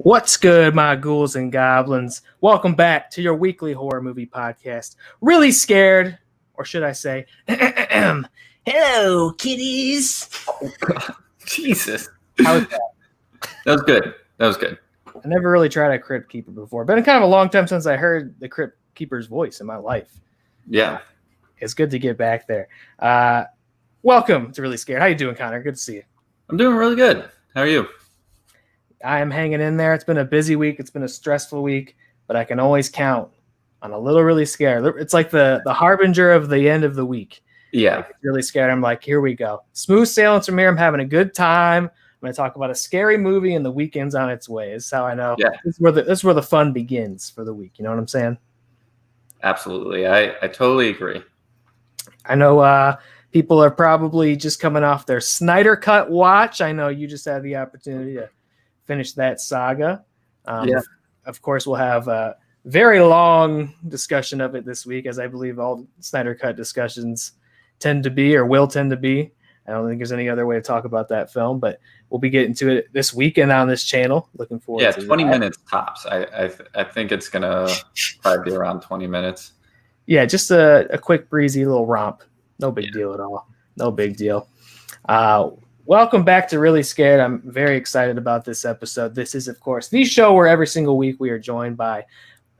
What's good, my ghouls and goblins? Welcome back to your weekly horror movie podcast. Really Scared, or should I say, hello, kitties. Oh, God. Jesus. How was that? That was good. I never really tried a Crypt Keeper before. Been kind of a long time since I heard the Crypt Keeper's voice in my life. Yeah. It's good to get back there. Welcome to Really Scared. How you doing, Connor? Good to see you. I'm doing really good. How are you? I am hanging in there. It's been a busy week. It's been a stressful week, but I can always count on a little Really Scared. It's like the harbinger of the end of the week. Yeah. Like, Really Scared. I'm like, here we go. Smooth sailing from here. I'm having a good time. I'm going to talk about a scary movie and the weekend's on its way. This is how I know. Yeah. This is where the fun begins for the week. You know what I'm saying? Absolutely. I totally agree. I know people are probably just coming off their Snyder Cut watch. I know you just had the opportunity to finish that saga. Yeah. Of course, we'll have a very long discussion of it this week, as I believe all Snyder Cut discussions tend to be or will tend to be. I don't think there's any other way to talk about that film, but we'll be getting to it this weekend on this channel. Looking forward to 20 that. minutes tops. I think it's going to probably be around 20 minutes. Yeah, just a quick, breezy little romp. No big deal at all. No big deal. Welcome back to Really Scared. I'm very excited about this episode. This is, of course, the show where every single week we are joined by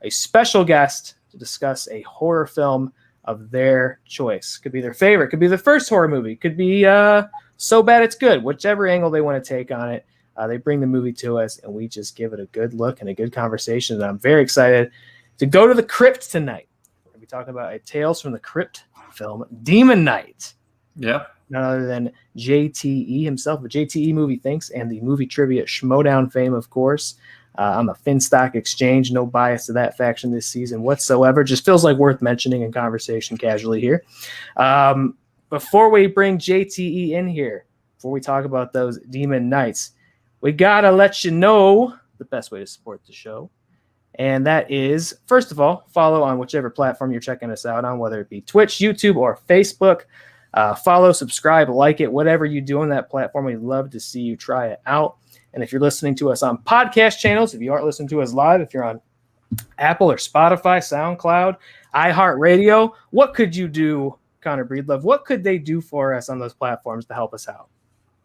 a special guest to discuss a horror film of their choice. Could be their favorite. Could be the first horror movie. Could be so bad it's good. Whichever angle they want to take on it, they bring the movie to us, and we just give it a good look and a good conversation. And I'm very excited to go to the crypt tonight. We're going to be talking about a Tales from the Crypt film, Demon Night. Yeah. None other than JTE himself, the JTE Movie Thinks, and the movie Trivia Schmoedown fame, of course, on the Finstock Exchange. No bias to that faction this season whatsoever. Just feels like worth mentioning in conversation casually here. Before we bring JTE in here, before we talk about those Demon Nights, we got to let you know the best way to support the show. And that is, first of all, follow on whichever platform you're checking us out on, whether it be Twitch, YouTube, or Facebook. Follow, subscribe, like it, whatever you do on that platform. We'd love to see you try it out. And if you're listening to us on podcast channels, if you aren't listening to us live, if you're on Apple or Spotify, SoundCloud, iHeartRadio, what could you do, Connor Breedlove? What could they do for us on those platforms to help us out?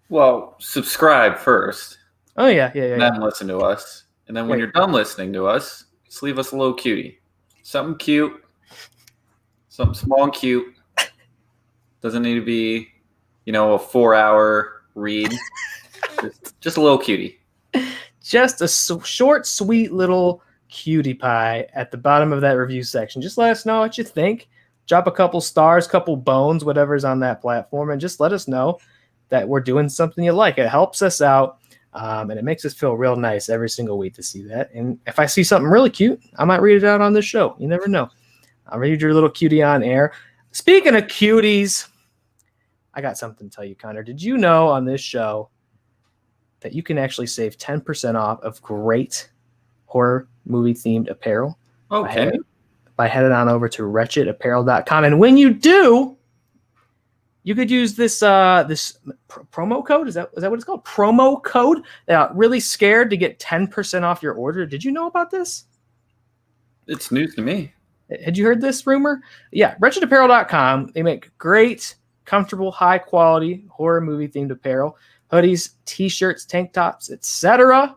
Well, subscribe first. Oh, yeah. And then listen to us. And then when you're done listening to us, just leave us a little cutie. Something cute. Something small and cute. Doesn't need to be, a 4-hour read. just a little cutie. Just a short, sweet little cutie pie at the bottom of that review section. Just let us know what you think. Drop a couple stars, couple bones, whatever's on that platform, and just let us know that we're doing something you like. It helps us out, and it makes us feel real nice every single week to see that. And if I see something really cute, I might read it out on this show. You never know. I'll read your little cutie on air. Speaking of cuties, I got something to tell you, Connor. Did you know on this show that you can actually save 10% off of great horror movie themed apparel? Okay. By heading on over to wretchedapparel.com. And when you do, you could use this promo code. Is that what it's called? Promo code. Really Scared to get 10% off your order. Did you know about this? It's news to me. Had you heard this rumor? Yeah, wretchedapparel.com. They make great, comfortable, high-quality horror movie-themed apparel. Hoodies, T-shirts, tank tops, etc.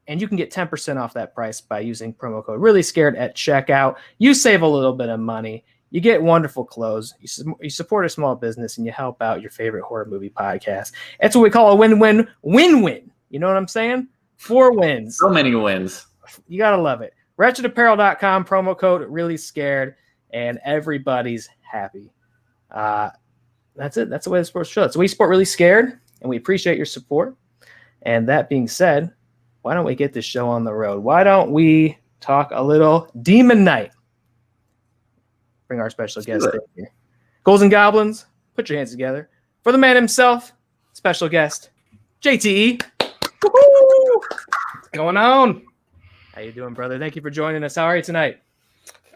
And you can get 10% off that price by using promo code Really Scared at checkout. You save a little bit of money. You get wonderful clothes. You support a small business, and you help out your favorite horror movie podcast. That's what we call a win-win. Win-win. You know what I'm saying? 4 wins. So many wins. You got to love it. wretchedapparel.com, promo code Really Scared, and everybody's happy. That's it. That's the way the sports show. So we support Really Scared, and we appreciate your support. And that being said, why don't we get this show on the road? Why don't we talk a little Demon Night? Bring our special guest in here. Ghouls and Goblins, put your hands together. For the man himself, special guest, JTE. Woo-hoo! What's going on? How you doing, brother? Thank you for joining us. How are you tonight?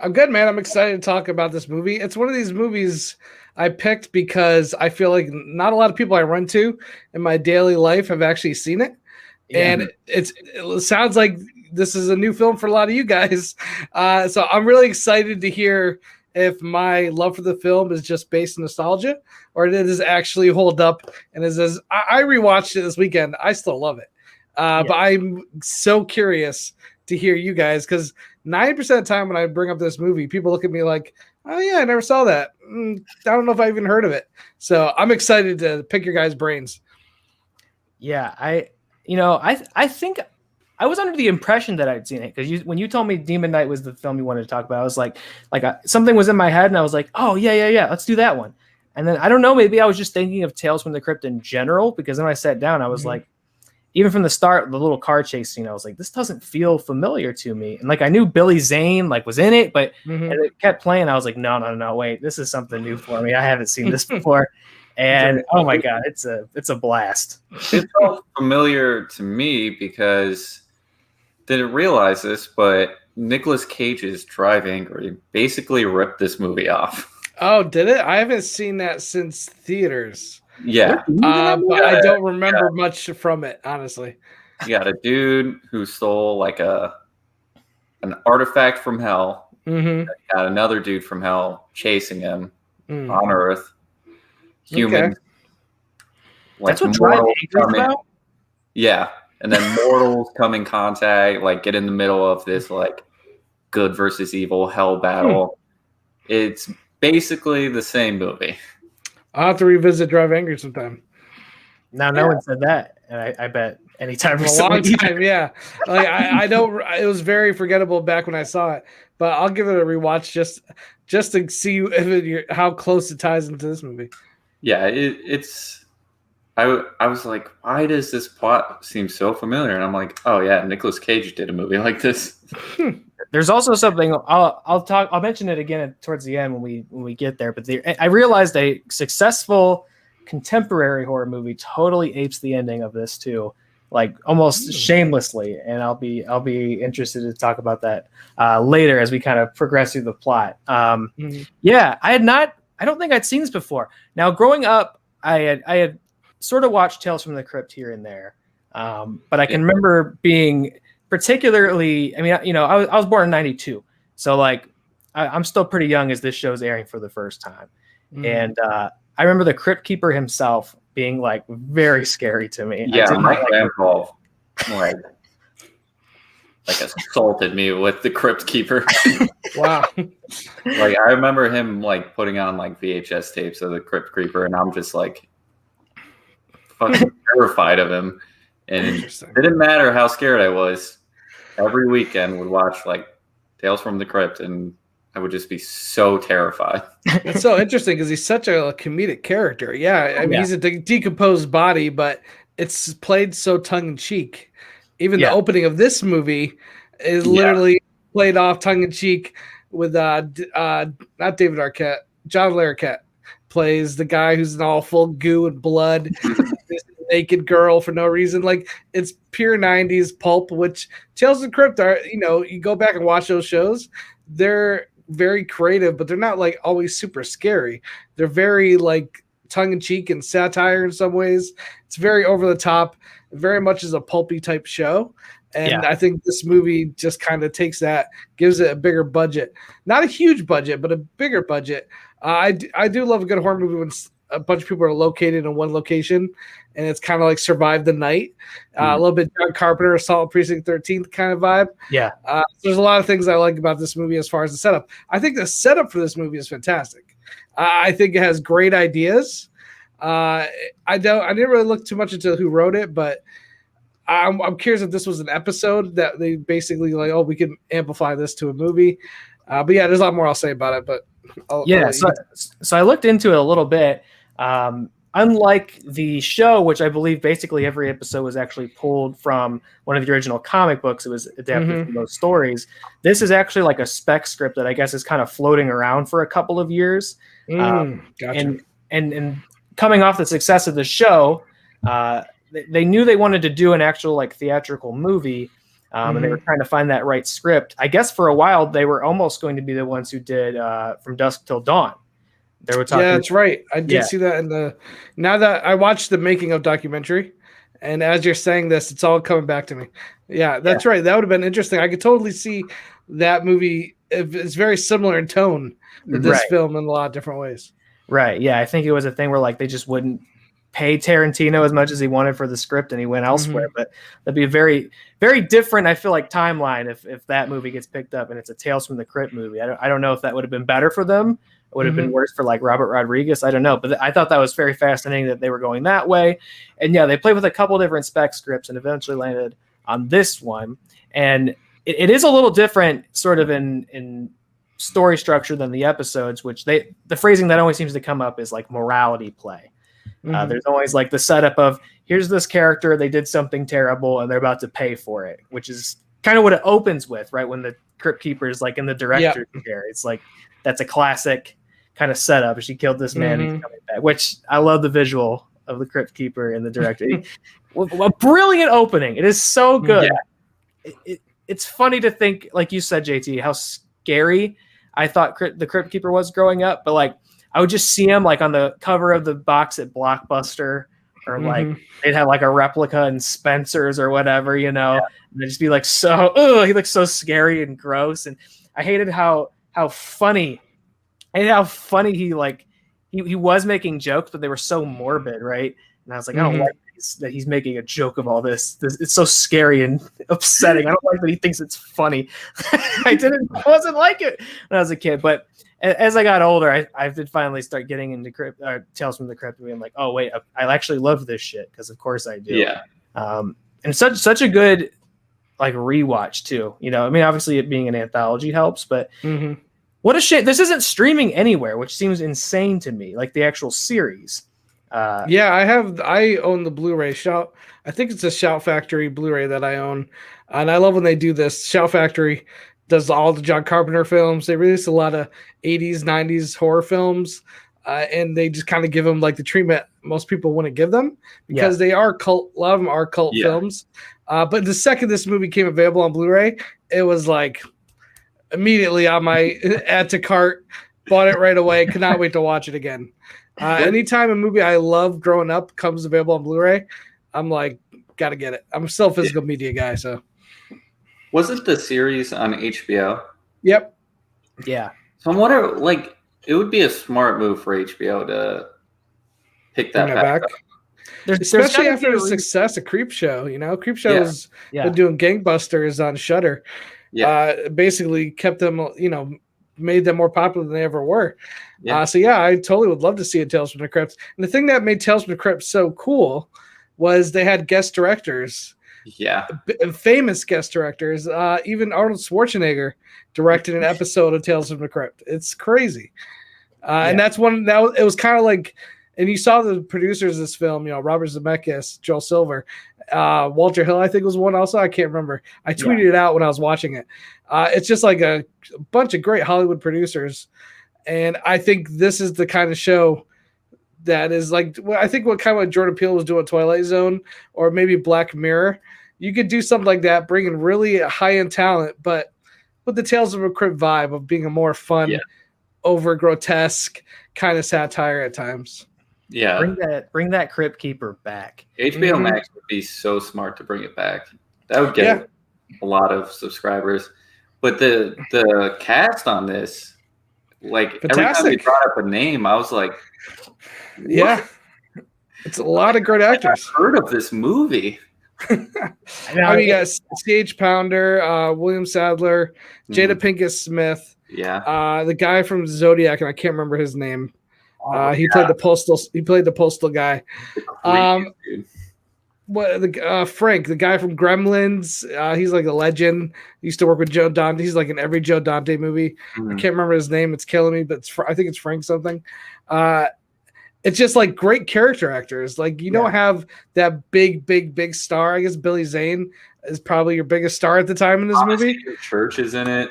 I'm good, man. I'm excited to talk about this movie. It's one of these movies I picked because I feel like not a lot of people I run to in my daily life have actually seen it. and it sounds like this is a new film for a lot of you guys. So I'm really excited to hear if my love for the film is just based on nostalgia or it is actually hold up. And I rewatched it this weekend. I still love it. But I'm so curious to hear you guys, because 90% of the time when I bring up this movie, people look at me like, oh yeah, I never saw that. I don't know if I even heard of it. So I'm excited to pick your guys' brains. Yeah, I think I was under the impression that I'd seen it, because when you told me Demon Knight was the film you wanted to talk about, I was like something was in my head, and I was like, oh yeah, let's do that one. And then I don't know, maybe I was just thinking of Tales from the Crypt in general, because then when I sat down, I was like, even from the start, the little car chase scene, I was like, this doesn't feel familiar to me. And like, I knew Billy Zane was in it, but and it kept playing. I was like, no, wait, this is something new for me. I haven't seen this before. And oh my God, it's a blast. It felt familiar to me because didn't realize this, but Nicolas Cage's Drive Angry basically ripped this movie off. Oh, did it? I haven't seen that since theaters. Yeah. But I don't remember much from it, honestly. You got a dude who stole like an artifact from hell. You got another dude from hell chasing him on Earth. Humans. Okay. That's what Drive Angry is about? Yeah. And then mortals come in contact, like get in the middle of this like good versus evil hell battle. It's basically the same movie. I'll have to revisit Drive Angry sometime. Now, no one said that, and I bet anytime a long time, yeah. Like I don't. It was very forgettable back when I saw it, but I'll give it a rewatch just to see how close it ties into this movie. Yeah, it's. I was like, why does this plot seem so familiar? And I'm like, oh yeah, Nicolas Cage did a movie like this. There's also something I'll mention it again towards the end when we get there. But I realized a successful contemporary horror movie totally apes the ending of this too, like almost shamelessly. And I'll be interested to talk about that later as we kind of progress through the plot. Yeah, I don't think I'd seen this before. Now, growing up, I had sort of watched Tales from the Crypt here and there, but I can remember being particularly, I mean, I was born in 92, so like I'm still pretty young as this show's airing for the first time. And I remember the Crypt Keeper himself being like very scary to me. Yeah, my grandpa like assaulted me with the Crypt Keeper. Wow. Like I remember him like putting on like VHS tapes of the Crypt Keeper, and I'm just like fucking terrified of him. And it didn't matter how scared I was. Every weekend would watch like Tales from the Crypt, and I would just be so terrified. It's so interesting because he's such a comedic character. Yeah, I mean, he's a decomposed body, but it's played so tongue in cheek. Even the opening of this movie is literally played off tongue in cheek with not David Arquette, John Larroquette plays the guy who's in all full goo and blood. This naked girl for no reason. Like, it's pure 90s pulp, which Tales of the Crypt are, you go back and watch those shows, they're very creative, but they're not like always super scary. They're very like tongue-in-cheek and satire in some ways. It's very over the top, very much as a pulpy type show. And I think this movie just kind of takes that, gives it a bigger budget. Not a huge budget, but a bigger budget. I do love a good horror movie when a bunch of people are located in one location, and it's kind of like Survive the Night. A little bit John Carpenter, Assault Precinct 13 kind of vibe. Yeah. There's a lot of things I like about this movie as far as the setup. I think the setup for this movie is fantastic. I think it has great ideas. I didn't really look too much into who wrote it, but I'm curious if this was an episode that they basically like, oh, we can amplify this to a movie. But yeah, there's a lot more I'll say about it. But so I looked into it a little bit. Unlike the show, which I believe basically every episode was actually pulled from one of the original comic books, it was adapted from those stories. This is actually like a spec script that I guess is kind of floating around for a couple of years. Gotcha. And coming off the success of the show, they knew they wanted to do an actual like theatrical movie. And they were trying to find that right script. I guess for a while they were almost going to be the ones who did From Dusk Till Dawn. They were talking. Yeah, that's right. I did see that in now that I watched the making of documentary, And as you're saying this, it's all coming back to me. Yeah, that's right. That would have been interesting. I could totally see that movie. It's very similar in tone with this film in a lot of different ways. Right. Yeah. I think it was a thing where like they just wouldn't pay Tarantino as much as he wanted for the script and he went elsewhere. But that'd be a very, very different, I feel like, timeline if that movie gets picked up and it's a Tales from the Crypt movie. I don't know if that would have been better for them. It would have been worse for like Robert Rodriguez. I don't know. But I thought that was very fascinating that they were going that way. And yeah, they played with a couple different spec scripts and eventually landed on this one. And it is a little different sort of in story structure than the episodes, which the phrasing that always seems to come up is like morality play. There's always like the setup of here's this character, they did something terrible and they're about to pay for it, which is kind of what it opens with, right? When the Crypt Keeper is like in the director's chair. It's like that's a classic kind of setup. She killed this man, he's coming back, which I love the visual of the Crypt Keeper in the director. A brilliant opening. It is so good. It's funny to think, like you said, JT, how scary I thought the Crypt Keeper was growing up, but like I would just see him like on the cover of the box at Blockbuster, or like they'd have like a replica in Spencer's or whatever, you know, and they'd just be like, he looks so scary and gross. And I hated how funny he like he was making jokes, but they were so morbid, right? And I was like, I don't like that he's making a joke of all this. It's so scary and upsetting. I don't like that he thinks it's funny. I wasn't like it when I was a kid, but as I got older, I did finally start getting into Tales from the Crypt, and I'm like, oh wait, I actually love this shit, because of course I do. Yeah. And such a good like rewatch too. You know, I mean, obviously it being an anthology helps, but what a shame this isn't streaming anywhere, which seems insane to me. Like the actual series. I own the Blu-ray Shout. I think it's a Shout Factory Blu-ray that I own, and I love when they do this. Shout Factory does all the John Carpenter films. They release a lot of 80s, 90s horror films, and they just kind of give them like the treatment most people wouldn't give them, because they are cult. A lot of them are cult films. But the second this movie came available on Blu-ray, it was like immediately on my add to cart, bought it right away. Could not wait to watch it again. Anytime a movie I loved growing up comes available on Blu-ray, I'm like, gotta get it. I'm still a physical media guy, so. Wasn't the series on HBO? Yep. Yeah. So I'm wondering, like, it would be a smart move for HBO to pick that back up. Especially after the success of Creepshow. You know, Creepshow's been doing gangbusters on Shudder. Basically kept them, you know, made them more popular than they ever were. I totally would love to see a Tales from the Crypt. And the thing that made Tales from the Crypt so cool was they had guest directors. Famous guest directors. Even Arnold Schwarzenegger directed an episode of Tales from the Crypt. It's crazy. And that's one it was kind of like, and you saw the producers of this film, you know, Robert Zemeckis, Joel Silver, Walter Hill, I think was one also. I can't remember. I tweeted it out when I was watching it. It's just like a bunch of great Hollywood producers. And I think this is the kind of show that is like, I think what Jordan Peele was doing Twilight Zone, or maybe Black Mirror. You could do something like that, bringing really high-end talent, but with the Tales of a Crypt vibe of being a more fun, over grotesque kind of satire at times. Yeah. Bring that Crypt Keeper back. HBO Max would be so smart to bring it back. That would get a lot of subscribers. But the cast on this, like, fantastic. Every time they brought up a name, I was like, what? Yeah. It's a lot of great actors. I've heard of this movie. I mean, you got C.H. Pounder, William Sadler, Jada Pinkett Smith. The guy from Zodiac, and I can't remember his name. He played the postal guy. Frank, the guy from Gremlins, he's like a legend. He used to work with Joe Dante. He's like in every Joe Dante movie. I can't remember his name. It's killing me, but I think it's Frank something. It's just like great character actors. Like, you don't have that big star. I guess Billy Zane is probably your biggest star at the time in this movie. Church is in it.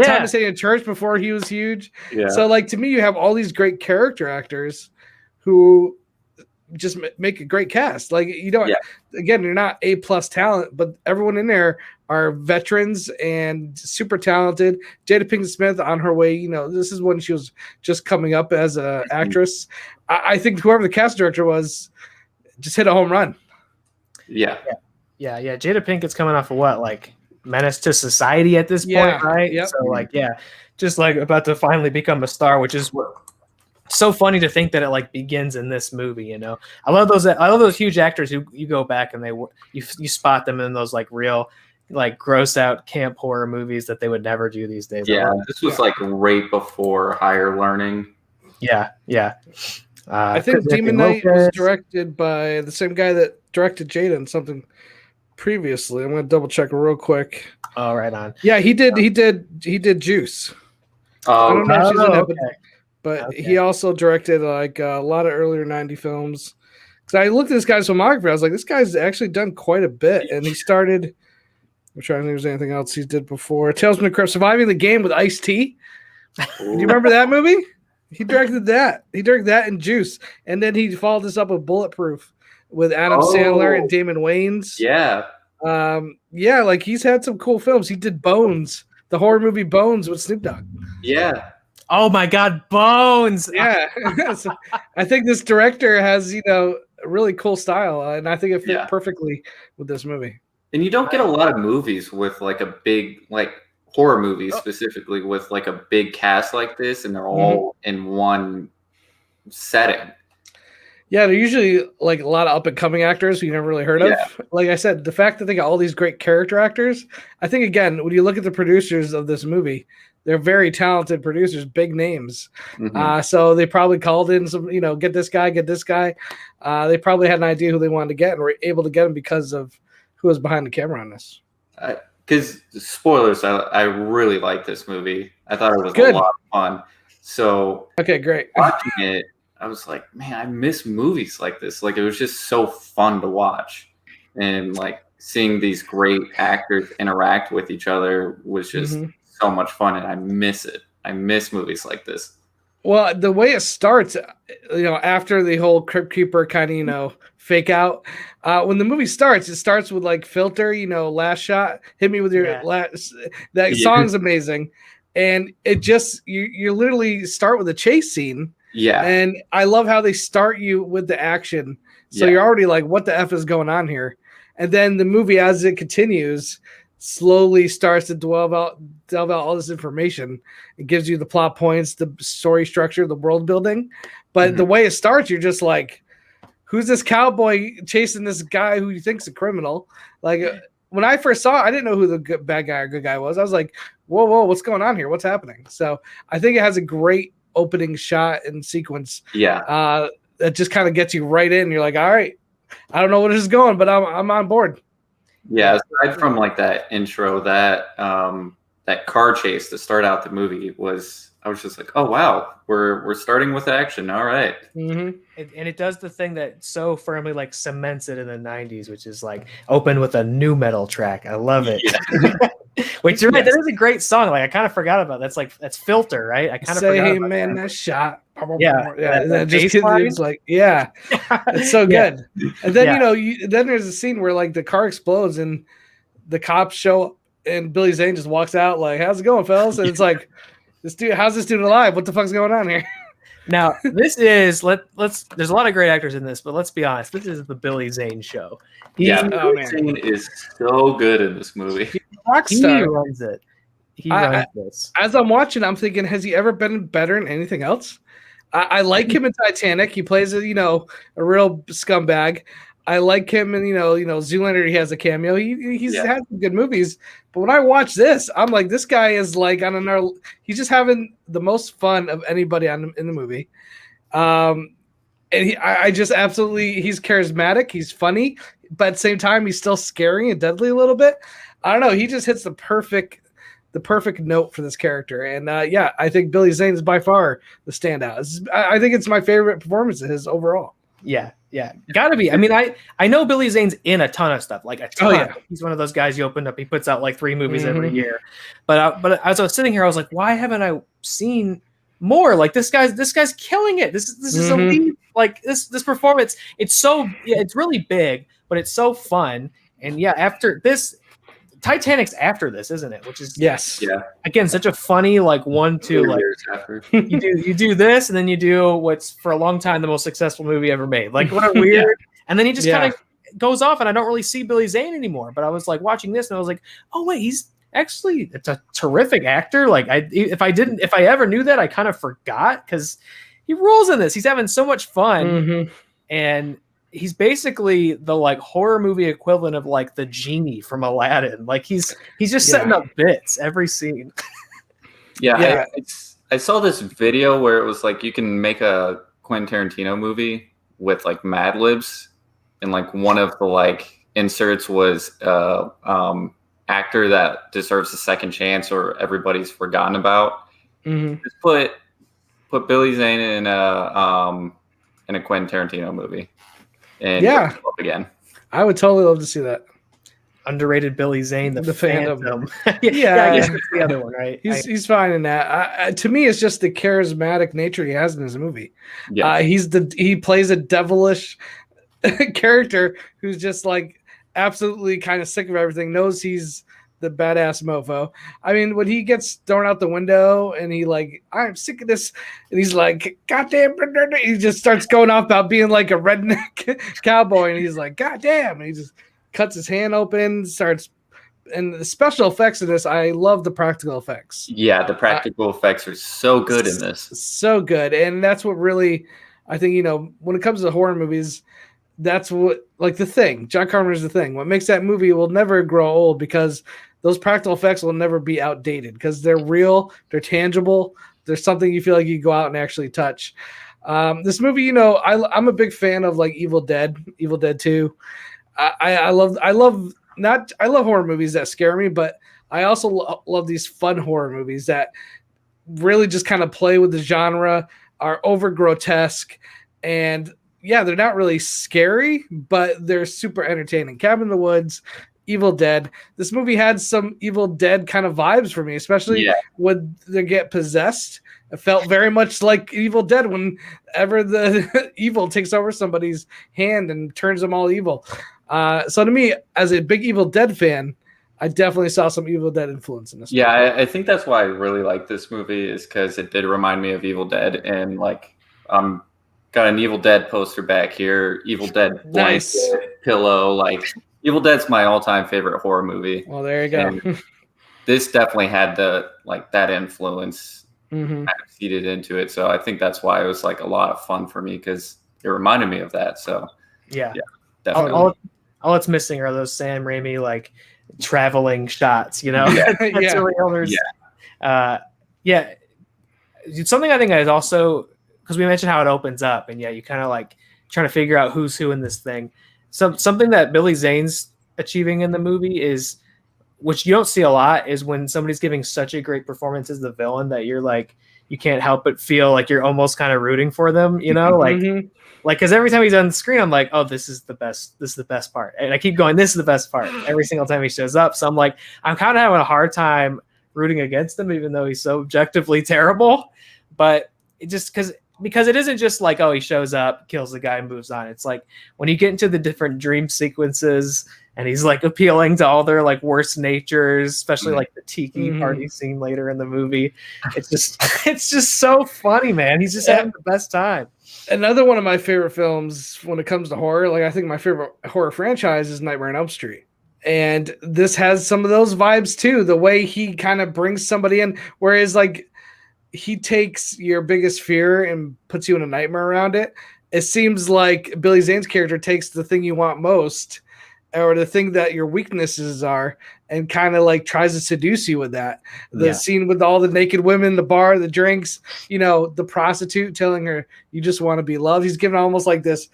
Thomas Hayden Church before he was huge. So like, to me, you have all these great character actors who just make a great cast. Like, you don't, again, you're not A+ talent, but everyone in there are veterans and super talented. Jada Pinkett Smith on her way, you know, this is when she was just coming up as an actress. I think whoever the cast director was just hit a home run. Yeah. Yeah. Jada Pinkett's coming off of what, like Menace to Society at this point, right? Yep. So like, just like about to finally become a star, which is so funny to think that it like begins in this movie. You know, I love those huge actors who you go back and you spot them in those like real like gross out camp horror movies that they would never do these days. Yeah, this was like right before Higher Learning. Yeah. I think Demon Knight was directed by the same guy that directed Jada in something previously. I'm going to double check real quick. Oh, right on. Yeah, he did Juice. I don't know if she's in it, but he also directed like a lot of earlier 90 films. Because I looked at this guy's filmography, I was like, this guy's actually done quite a bit. And he started, I'm trying to think if there's anything else he did before. Tales from the Crypt, Surviving the Game with Ice-T. Do you remember that movie? He directed that. He directed that and Juice. And then he followed this up with Bulletproof with Adam Sandler and Damon Wayans. Yeah. Like he's had some cool films. He did Bones, the horror movie Bones with Snoop Dogg. Yeah. Oh my God, Bones. Yeah. So I think this director has, a really cool style, and I think it fit perfectly with this movie. And you don't get a lot of movies with like a big, like horror movies specifically with like a big cast like this, and they're all in one setting. Yeah, they're usually like a lot of up and coming actors who you never really heard of. Like I said, the fact that they got all these great character actors, I think again, when you look at the producers of this movie, they're very talented producers, big names. So they probably called in some, get this guy. They probably had an idea who they wanted to get and were able to get him because of who was behind the camera on this. Because spoilers, I really liked this movie. I thought it was Good. A lot of fun. So okay, great. Watching it, I was like, man, I miss movies like this. Like it was just so fun to watch, and like seeing these great actors interact with each other was just so much fun, and I miss it. I miss movies like this. Well, the way it starts, after the whole Crypt Keeper kind of, fake out, when the movie starts, it starts with like Filter, last shot, hit me with your last. That song's amazing, and it just you literally start with a chase scene. Yeah, and I love how they start you with the action, so you're already like, what the F is going on here? And then the movie, as it continues, slowly starts to delve out all this information. It gives you the plot points, the story structure, the world building. But the way it starts, you're just like, who's this cowboy chasing this guy who you think's a criminal? Like when I first saw it, I didn't know who the bad guy or good guy was. I was like, whoa, what's going on here? What's happening? So I think it has a great opening shot and sequence. Yeah. That just kind of gets you right in. You're like, all right, I don't know where this is going, but I'm on board. Yeah, aside from like that intro, that car chase to start out the movie I was just like, oh wow, we're starting with action. All right. And it does the thing that so firmly like cements it in the 90s, which is like open with a new metal track. I love it. Yeah. Wait, you're right. That is a great song. Like I kind of forgot about that. That's Filter, right? I kind of forgot. Hey man, that shot. Yeah. That just it's like, it's so good. And then then there's a scene where like the car explodes and the cops show up and Billy Zane just walks out like, how's it going, fellas? And it's like, how's this dude alive? What the fuck's going on here? Now, this is there's a lot of great actors in this, but let's be honest, this is the Billy Zane show. Billy Zane is so good in this movie. He runs it. He runs this. As I'm watching, I'm thinking, has he ever been better in anything else? I like him in Titanic. He plays a real scumbag. I like him in Zoolander. He has a cameo. He's had some good movies. But when I watch this, I'm like, this guy is like on another. He's just having the most fun of anybody in the movie. And I just absolutely. He's charismatic. He's funny, but at the same time, he's still scary and deadly a little bit. I don't know. He just hits the perfect note for this character. And I think Billy Zane is by far the standout. I think it's my favorite performance of his overall. Yeah, gotta be. I mean, I know Billy Zane's in a ton of stuff, like a ton. Oh, yeah. He's one of those guys you open up. He puts out like 3 movies every year. But as I was sitting here, I was like, why haven't I seen more? Like this guy's killing it. This is a lead. Like this performance. It's it's really big, but it's so fun. And after this. Titanic's after this, isn't it? Which is again such a funny like 1-2 like years after. you do this and then you do what's for a long time the most successful movie ever made. Like what a weird and then he just kind of goes off and I don't really see Billy Zane anymore. But I was like watching this and I was like, oh wait, he's actually it's a terrific actor. Like if I ever knew that, I kind of forgot because he rules in this. He's having so much fun, and he's basically the like horror movie equivalent of like the genie from Aladdin. Like he's just setting up bits every scene. I saw this video where it was like you can make a Quentin Tarantino movie with like Mad Libs, and like one of the like inserts was actor that deserves a second chance or everybody's forgotten about. Just put Billy Zane in a Quentin Tarantino movie, and up again. I would totally love to see that. Underrated Billy Zane, the Phantom. I guess that's the other one, right? He's fine in that. To me, it's just the charismatic nature he has in his movie. He plays a devilish character who's just like absolutely kind of sick of everything, knows he's the badass mofo. I mean, when he gets thrown out the window and he like, I'm sick of this, and he's like, goddamn, he just starts going off about being like a redneck cowboy, and he's like, goddamn, and he just cuts his hand open, and the special effects in this, I love the practical effects. Yeah, the practical effects are so good in this. So good. And that's what really, I think, when it comes to horror movies, that's what, like The Thing, John Carpenter's The Thing. What makes that movie will never grow old because those practical effects will never be outdated because they're real, they're tangible. There's something you feel like you go out and actually touch. This movie, I'm a big fan of like Evil Dead 2. I love horror movies that scare me, but I also love these fun horror movies that really just kind of play with the genre, are over grotesque, and they're not really scary, but they're super entertaining. Cabin in the Woods, Evil Dead. This movie had some Evil Dead kind of vibes for me, especially when they get possessed. It felt very much like Evil Dead whenever the evil takes over somebody's hand and turns them all evil. So to me, as a big Evil Dead fan, I definitely saw some Evil Dead influence in this movie. I think that's why I really like this movie is because it did remind me of Evil Dead, and like got an Evil Dead poster back here, Evil Dead blanket, pillow. Like Evil Dead's my all-time favorite horror movie. Well, there you go. And this definitely had that influence kind of seeded into it. So I think that's why it was like a lot of fun for me because it reminded me of that. So yeah, definitely. All it's missing are those Sam Raimi like traveling shots, Something I think is also because we mentioned how it opens up, and you kind of like trying to figure out who's who in this thing. Something that Billy Zane's achieving in the movie is, which you don't see a lot, is when somebody's giving such a great performance as the villain that you're like, you can't help but feel like you're almost kind of rooting for them, like, because every time he's on the screen, I'm like, oh, this is the best part. And I keep going, this is the best part every single time he shows up. So I'm like, I'm kind of having a hard time rooting against him, even though he's so objectively terrible. But it just because it isn't just like, oh, he shows up, kills the guy, and moves on. It's like when you get into the different dream sequences and he's like appealing to all their like worst natures, especially like the tiki party scene later in the movie. It's just so funny, man. He's just having the best time. Another one of my favorite films when it comes to horror, like I think my favorite horror franchise is Nightmare on Elm Street. And this has some of those vibes too. The way he kind of brings somebody in, whereas like he takes your biggest fear and puts you in a nightmare around it. It seems like Billy Zane's character takes the thing you want most or the thing that your weaknesses are and kind of like tries to seduce you with that. The scene with all the naked women, the bar, the drinks, the prostitute telling her you just want to be loved. He's giving almost like this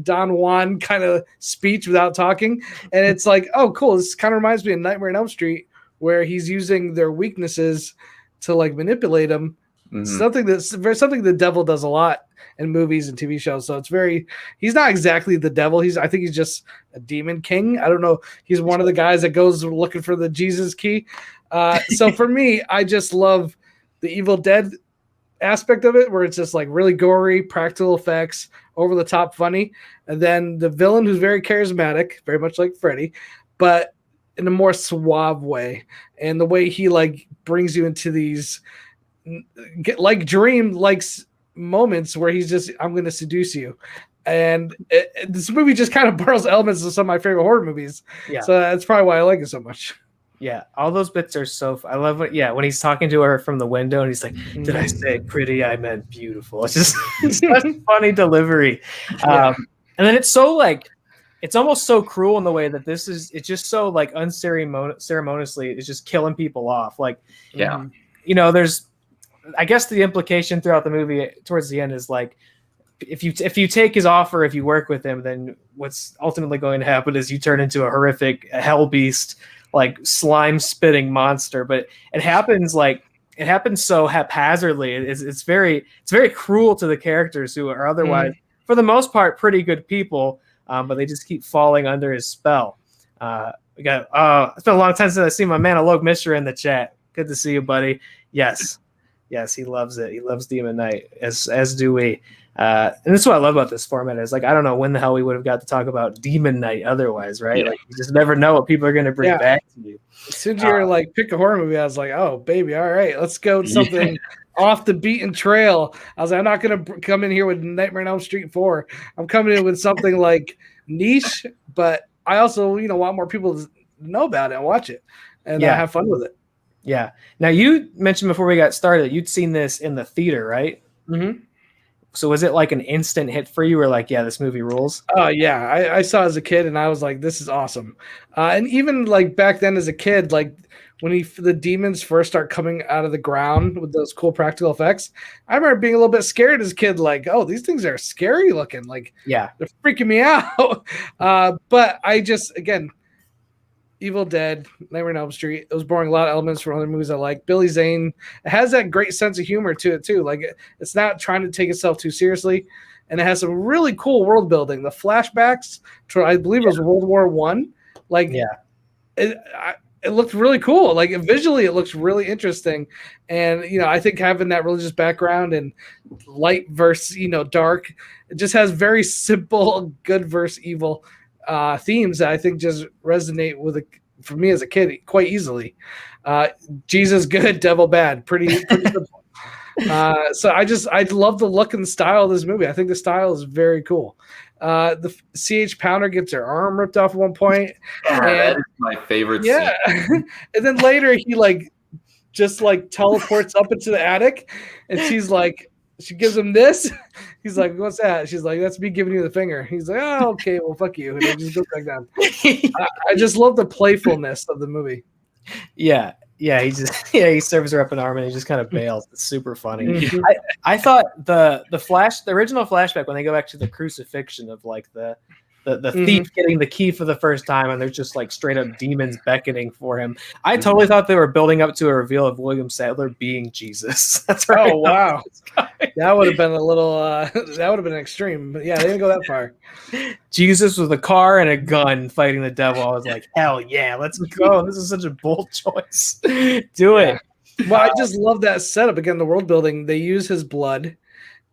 Don Juan kind of speech without talking. And it's like, oh, cool. This kind of reminds me of Nightmare on Elm Street, where he's using their weaknesses to like manipulate them. Something the devil does a lot in movies and TV shows. So he's not exactly the devil. I think he's just a demon king. I don't know. He's one of the guys that goes looking for the Jesus key. So for me, I just love the Evil Dead aspect of it, where it's just like really gory, practical effects, over the top funny. And then the villain who's very charismatic, very much like Freddy, but in a more suave way. And the way he like brings you into these dream like moments where he's just, I'm going to seduce you. And this movie just kind of borrows elements of some of my favorite horror movies. Yeah. So that's probably why I like it so much. Yeah, all those bits are so. I love it. Yeah, when he's talking to her from the window and he's like, "Did I say pretty? I meant beautiful." It's just such funny delivery. And then it's so like, it's almost so cruel in the way that this is. It's just so like unceremoniously. It's just killing people off. Like, there's. I guess the implication throughout the movie towards the end is like, if you take his offer, if you work with him, then what's ultimately going to happen is you turn into a horrific hell beast, like slime spitting monster. But it happens so haphazardly. It's very cruel to the characters who are otherwise, for the most part, pretty good people, but they just keep falling under his spell. We got it's been a long time since I've seen my man Alok Mishra in the chat. Good to see you, buddy. Yes, he loves it. He loves Demon Knight, as do we. And this is what I love about this format is like, I don't know when the hell we would have got to talk about Demon Knight otherwise, right? Yeah. Like, you just never know what people are going to bring back to you. As soon as you're like, pick a horror movie, I was like, oh, baby, all right, let's go with something off the beaten trail. I was like, I'm not going to come in here with Nightmare on Elm Street 4. I'm coming in with something like niche, but I also, want more people to know about it and watch it and have fun with it. Yeah. Now, you mentioned before we got started, you'd seen this in the theater, right? Mm-hmm. So was it like an instant hit for you? Or like, yeah, this movie rules? Oh yeah, I saw it as a kid and I was like, this is awesome. And even like back then as a kid, like when the demons first start coming out of the ground with those cool practical effects, I remember being a little bit scared as a kid, like, oh, these things are scary looking. Like, they're freaking me out. But I just, again, Evil Dead, Nightmare on Elm Street. It was borrowing a lot of elements from other movies I like. Billy Zane, it has that great sense of humor to it too. Like, it's not trying to take itself too seriously, and it has some really cool world building. The flashbacks to, I believe it was World War I. Like, it looked really cool. Like, visually, it looks really interesting. And I think having that religious background and light versus dark, it just has very simple good versus evil themes that I think just resonate with for me as a kid quite easily. Jesus good, devil bad, pretty simple. So I love the look and style of this movie. I think the style is very cool. The CH Pounder gets her arm ripped off at one point. That is my favorite scene. And then later he just teleports up into the attic, and she gives him this. He's like, what's that? She's like, that's me giving you the finger. He's like, oh, okay, well, fuck you. And then just goes back down. I just love the playfulness of the movie. Yeah. He serves her up an arm and he just kind of bails. It's super funny. I thought the original flashback, when they go back to the crucifixion of like the thief getting the key for the first time, and there's just like straight up demons beckoning for him. I totally thought they were building up to a reveal of William Sadler being Jesus. That's right. Oh wow, that would have been a little. That would have been extreme. But yeah, they didn't go that far. Jesus with a car and a gun fighting the devil. I was like, hell yeah, let's go. This is such a bold choice. Do it. Well, I just love that setup. Again, the world building. They use his blood,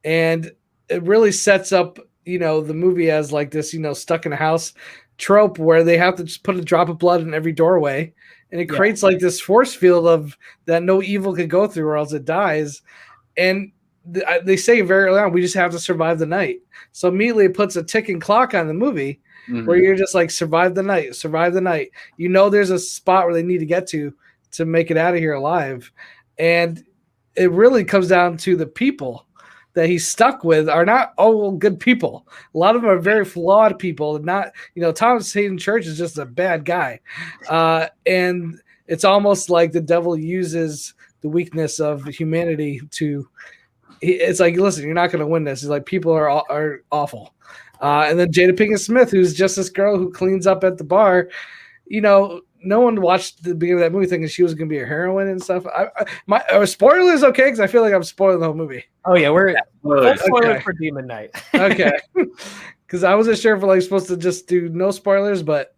and it really sets up the movie as like this, stuck in a house trope where they have to just put a drop of blood in every doorway, and it creates like this force field of that no evil could go through or else it dies. And they say very early on, we just have to survive the night. So immediately it puts a ticking clock on the movie where you're just like, survive the night. There's a spot where they need to get to make it out of here alive. And it really comes down to the people that he's stuck with are not all good people. A lot of them are very flawed people. Not, Thomas Hayden Church is just a bad guy. And it's almost like the devil uses the weakness of humanity it's like, listen, you're not going to win this. It's like, people are awful. And then Jada Pinkett Smith, who's just this girl who cleans up at the bar, no one watched the beginning of that movie thinking she was going to be a heroine and stuff. My spoilers, okay, because I feel like I'm spoiling the whole movie. Oh yeah, we're spoilers for Demon Knight. Okay, because I wasn't sure if supposed to just do no spoilers, but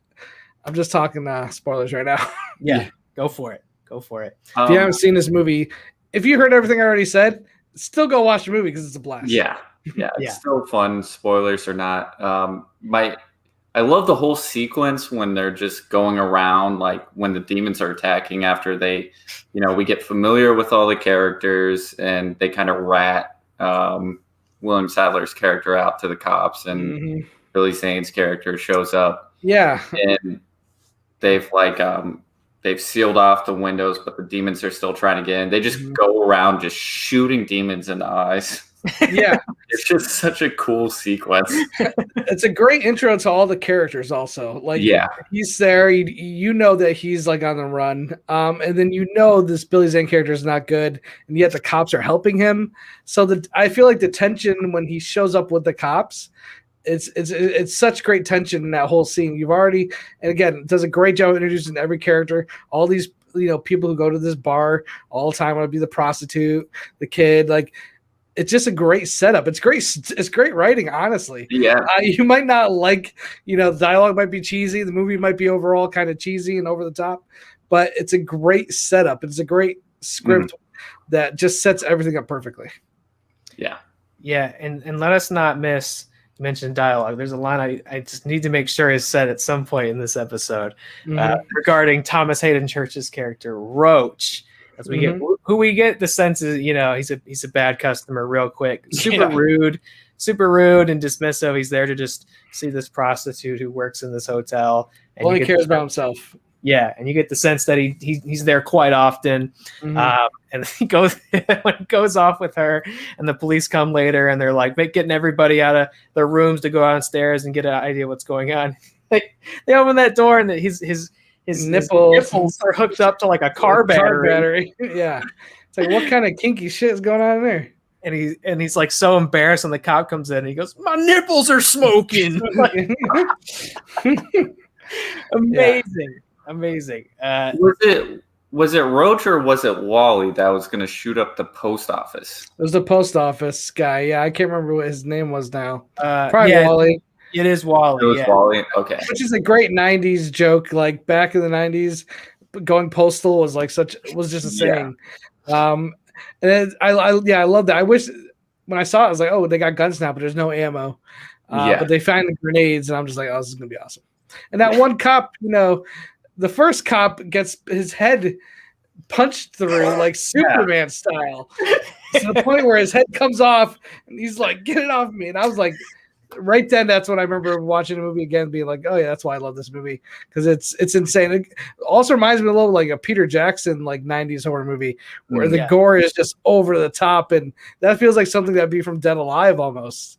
I'm just talking spoilers right now. Yeah, go for it. If you haven't seen this movie, if you heard everything I already said, still go watch the movie because it's a blast. Yeah, it's still fun. Spoilers or not, I love the whole sequence when they're just going around, like when the demons are attacking after they, we get familiar with all the characters and they kind of rat William Sadler's character out to the cops, and Billy Zane's character shows up. Yeah, and they've they've sealed off the windows, but the demons are still trying to get in. They just go around just shooting demons in the eyes. Yeah. It's just such a cool sequence. It's a great intro to all the characters also. Like, he's there, you know that he's like on the run. And then you know this Billy Zane character is not good, and yet the cops are helping him. So I feel like the tension when he shows up with the cops, it's such great tension in that whole scene. You've already, and again, it does a great job of introducing every character. All these, people who go to this bar all the time want to be the prostitute, the kid, like. It's just a great setup. It's great writing, honestly. Yeah. You might not like, the dialogue might be cheesy. The movie might be overall kind of cheesy and over the top, but it's a great setup. It's a great script that just sets everything up perfectly. Yeah. Yeah. And let us not mention dialogue. There's a line I just need to make sure is said at some point in this episode regarding Thomas Hayden Church's character, Roach. As we get who we get the sense is, he's a bad customer real quick. Super rude and dismissive. He's there to just see this prostitute who works in this hotel. And only cares about himself. Yeah, and you get the sense that he's there quite often. And he goes when he goes off with her, and the police come later, and they're like getting everybody out of their rooms to go downstairs and get an idea what's going on. They open that door, and his nipples are hooked up to like a car battery. Yeah. It's like, what kind of kinky shit is going on there? And he's like so embarrassed when the cop comes in, and he goes, "My nipples are smoking." Amazing. Was it Roach or was it Wally that was going to shoot up the post office? It was the post office guy. Yeah, I can't remember what his name was now. Probably Wally. It is Wally. It was Wally. Okay. Which is a great '90s joke. Like back in the '90s, going postal was just a saying. And I love that. I wish when I saw it, I was like, oh, they got guns now, but there's no ammo. But they find the grenades, and I'm just like, oh, this is gonna be awesome. And that one cop, the first cop gets his head punched through like Superman style, to the point where his head comes off, and he's like, "Get it off me!" And I was like. Right then, that's when I remember watching the movie again, being like, "Oh yeah, that's why I love this movie, because it's insane." It also reminds me a little like a Peter Jackson like '90s horror movie where the gore is just over the top, and that feels like something that'd be from Dead Alive almost.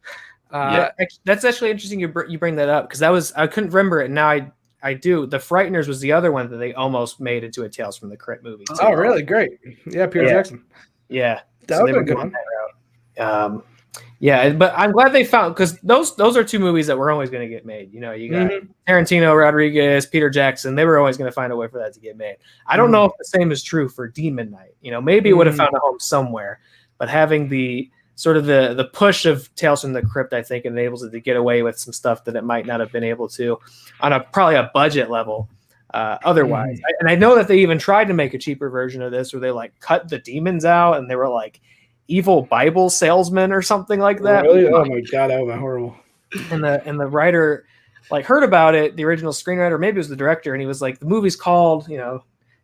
That's actually interesting. You bring that up because I couldn't remember it. Now I do. The Frighteners was the other one that they almost made into a Tales from the Crypt movie. Too. Oh, really? Great. Yeah, Peter Jackson. Yeah, that would be a good one. Yeah, but I'm glad they found, because those are two movies that were always going to get made. You got Tarantino, Rodriguez, Peter Jackson. They were always going to find a way for that to get made. I don't know if the same is true for Demon Knight. Maybe it would have found a home somewhere, but having the sort of the push of Tales from the Crypt, I think, enables it to get away with some stuff that it might not have been able to on probably a budget level otherwise. And I know that they even tried to make a cheaper version of this where they like cut the demons out, and they were like evil Bible salesman or something like that. Really? Oh my god, that would be horrible. And the writer like heard about it, the original screenwriter, maybe it was the director, and he was like, the movie's called,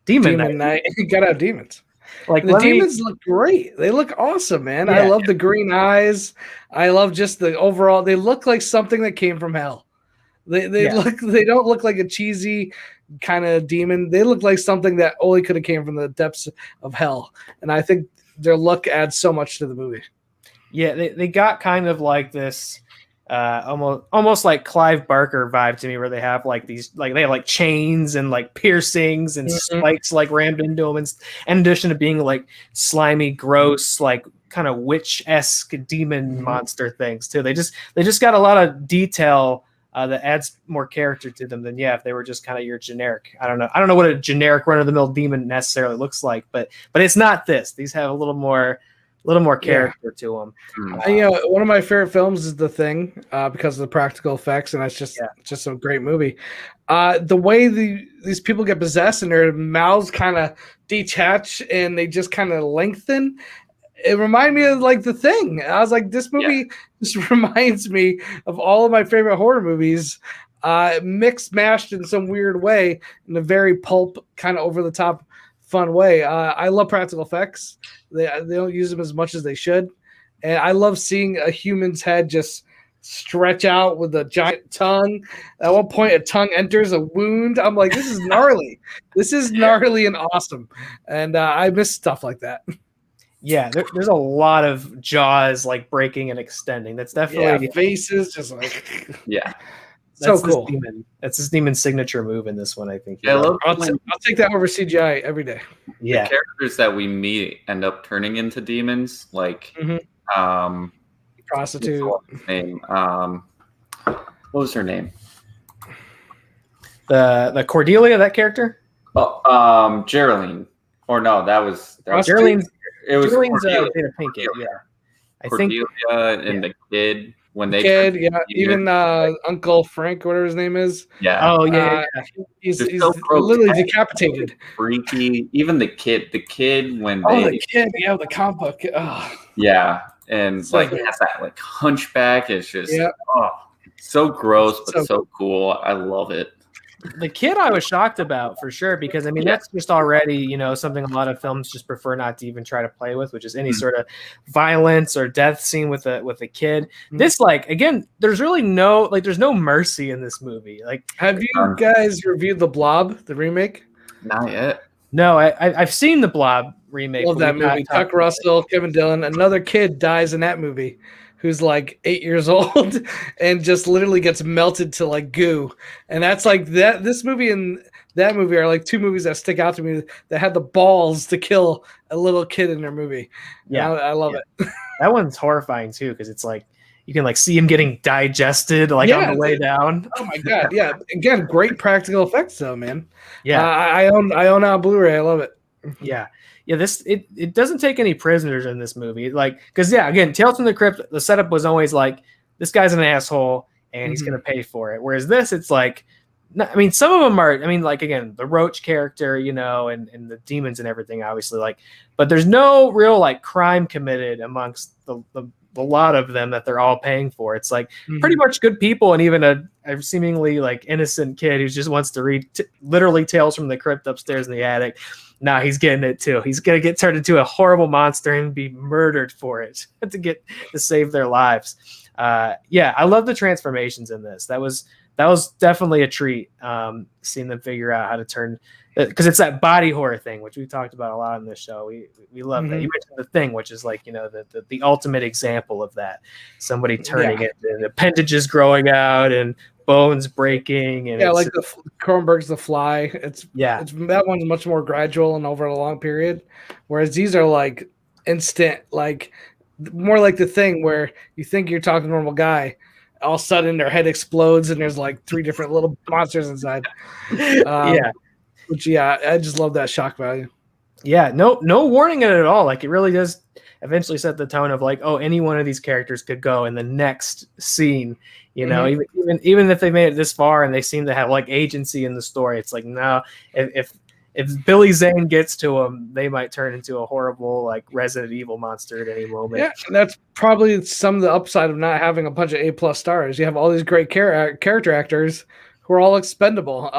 Demon Night. You gotta have demons. Like the demons look great. They look awesome, man. I love the green eyes. I love just the overall. They look like something that came from hell. They don't look like a cheesy kind of demon. They look like something that only could have came from the depths of hell. And I think their look adds so much to the movie. Yeah, they got kind of like this almost like Clive Barker vibe to me, where they have like these, like they have like chains and like piercings and spikes like rammed into them, and in addition to being like slimy, gross, like kind of witch-esque demon monster things too. They just got a lot of detail that adds more character to them than if they were just kind of your generic. I don't know what a generic run-of-the-mill demon necessarily looks like, but it's not this. These have a little more character to them. One of my favorite films is The Thing because of the practical effects, and it's just a great movie. The way these people get possessed and their mouths kind of detach and they just kind of lengthen. It reminded me of like The Thing. I was like, this movie just reminds me of all of my favorite horror movies, mashed in some weird way, in a very pulp, kind of over the top, fun way. I love practical effects. They don't use them as much as they should, and I love seeing a human's head just stretch out with a giant tongue. At one point, a tongue enters a wound. I'm like, this is gnarly. This is gnarly and awesome, and I miss stuff like that. Yeah, there's a lot of jaws like breaking and extending. That's definitely faces, just like that's so cool. That's this demon's signature move in this one, I think. Yeah, I'll take that over CGI every day. Yeah, the characters that we meet end up turning into demons, like prostitute. Name. What was her name? The Cordelia, that character. Oh, Geraldine. Or no, that was Geraldine's. It was Geraldine's Jada Pinkett. Yeah, I think Cordelia and the kid when they even Uncle Frank, whatever his name is. Yeah. Oh yeah. He's so literally decapitated. Freaky. Even the kid when the kid, the comic book. Oh. Yeah, and it's like it has that like hunchback. It's just so gross, but so cool. I love it. The kid I was shocked about for sure, because I mean that's just already something a lot of films just prefer not to even try to play with, which is any sort of violence or death scene with a kid. This again, there's really there's no mercy in this movie. Like, have you guys reviewed The Blob, the remake? Not yet. No, I've seen the Blob remake. Love that movie. Tuck Russell, Kevin Dillon. Another kid dies in that movie who's like 8 years old and just literally gets melted to like goo. And that's like that. This movie and that movie are like two movies that stick out to me that had the balls to kill a little kid in their movie. Yeah, I love it. That one's horrifying too, because it's like you can like see him getting digested on the way down. Oh my god! Yeah, again, great practical effects though, man. Yeah, I own out Blu-ray. I love it. Yeah. This it doesn't take any prisoners in this movie, like, because again, Tales from the Crypt, the setup was always like this guy's an asshole and he's gonna pay for it. Whereas this, it's like, I mean, some of them are. I mean, like again, the Roach character, and the demons and everything, obviously, like, but there's no real like crime committed amongst the lot of them that they're all paying for. It's like pretty much good people, and even a seemingly like innocent kid who just wants to read literally Tales from the Crypt upstairs in the attic. Nah, he's getting it too. He's gonna get turned into a horrible monster and be murdered for it to save their lives. I love the transformations in this. That was definitely a treat. Seeing them figure out how to turn, because it's that body horror thing, which we've talked about a lot on this show. We love that. You mentioned The Thing, which is like the ultimate example of that. Somebody turning it, and appendages growing out, and bones breaking, and like the Cronenberg's The Fly. It's that one's much more gradual and over a long period, whereas these are like instant, like more like The Thing, where you think you're talking to a normal guy, all of a sudden their head explodes and there's like 3 different little monsters inside. I just love that shock value. No warning at all. Like, it really does eventually set the tone of like, oh, any one of these characters could go in the next scene. Even if they made it this far and they seem to have like agency in the story, it's like, no, if Billy Zane gets to them, they might turn into a horrible like Resident Evil monster at any moment. Yeah, and that's probably some of the upside of not having a bunch of A+ stars. You have all these great character actors who are all expendable.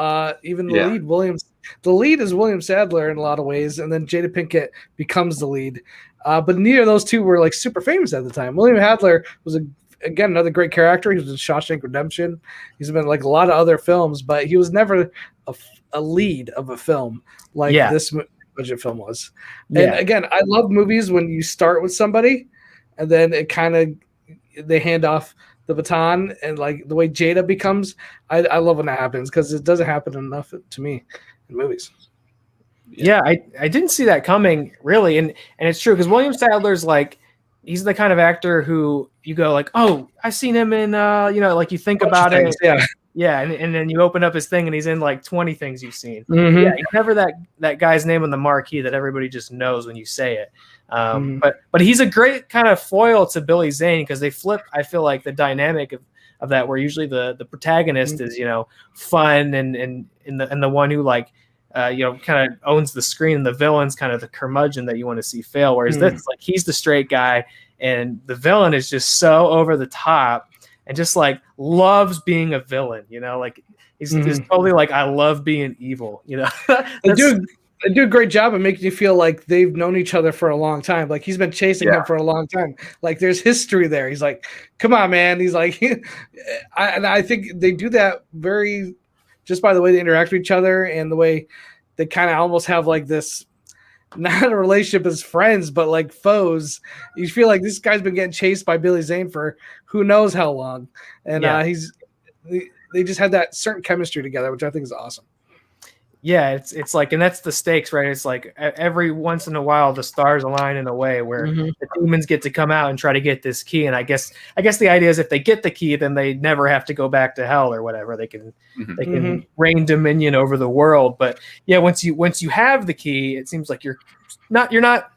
Even the lead is William Sadler in a lot of ways, and then Jada Pinkett becomes the lead. But neither of those two were like super famous at the time. William Sadler was again another great character. He was in Shawshank Redemption. He's been like a lot of other films, but he was never a lead of a film like this budget film was. And again, I love movies when you start with somebody and then it kind of they hand off the baton, and like the way Jada becomes, I love when that happens, because it doesn't happen enough to me in movies. I didn't see that coming, really, and it's true, because William Sadler's like, he's the kind of actor who you go like, oh, I've seen him in like you think about it, and then you open up his thing and he's in like 20 things you've seen. He's never that guy's name on the marquee that everybody just knows when you say it. But he's a great kind of foil to Billy Zane, because they flip, I feel like, the dynamic of that, where usually the protagonist is fun and the one who like kind of owns the screen, and the villain's kind of the curmudgeon that you want to see fail. Whereas this, like, he's the straight guy, and the villain is just so over the top and just like loves being a villain. Like he's totally like, I love being evil. They do a great job of making you feel like they've known each other for a long time. Like he's been chasing him for a long time. Like there's history there. He's like, come on, man. He's like, and I think they do that very just by the way they interact with each other and the way they kind of almost have like this, not a relationship as friends, but like foes. You feel like this guy's been getting chased by Billy Zane for who knows how long. And they just had that certain chemistry together, which I think is awesome. Yeah, it's like, and that's the stakes, right? It's like every once in a while the stars align in a way where the demons get to come out and try to get this key. And I guess the idea is if they get the key, then they never have to go back to hell or whatever. They can reign dominion over the world. But yeah, once you have the key, it seems like you're not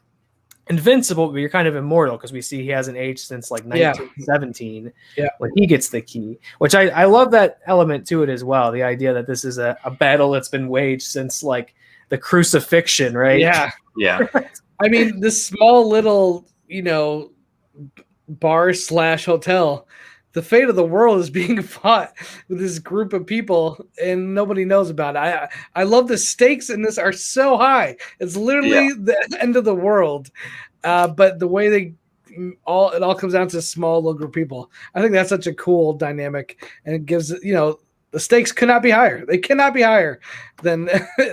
invincible, but you're kind of immortal because we see he hasn't aged since like 1917 when he gets the key, which I love that element to it as well. The idea that this is a battle that's been waged since like the crucifixion, right? Yeah. I mean, this small little, bar / hotel, the fate of the world is being fought with this group of people and nobody knows about it. I love the stakes in this are so high. It's literally the end of the world. But the way it all comes down to a small little group of people. I think that's such a cool dynamic, and it gives, the stakes could not be higher. They cannot be higher than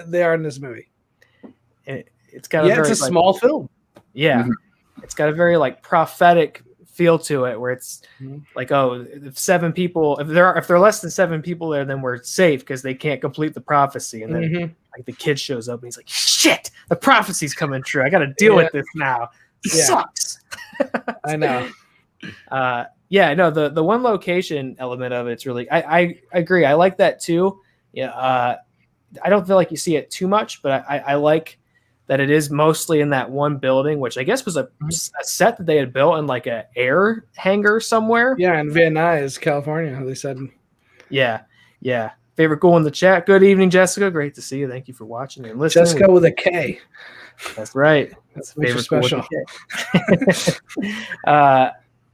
they are in this movie. It's got it's a small film. Yeah. It's got a very like prophetic feel to it where it's like, oh, if 7 people, if there are less than 7 people there, then we're safe because they can't complete the prophecy. And then like the kid shows up and he's like, shit, the prophecy's coming true. I got to deal with this now. It sucks. I know. The one location element of it's really, I agree. I like that too. Yeah. I don't feel like you see it too much, but I like that it is mostly in that one building, which I guess was a set that they had built in like a air hangar somewhere. Yeah, in Van Nuys, California, they said. Yeah. Favorite goal in the chat. Good evening, Jessica. Great to see you. Thank you for watching and listening. Jessica with a K. That's right. That's favorite special.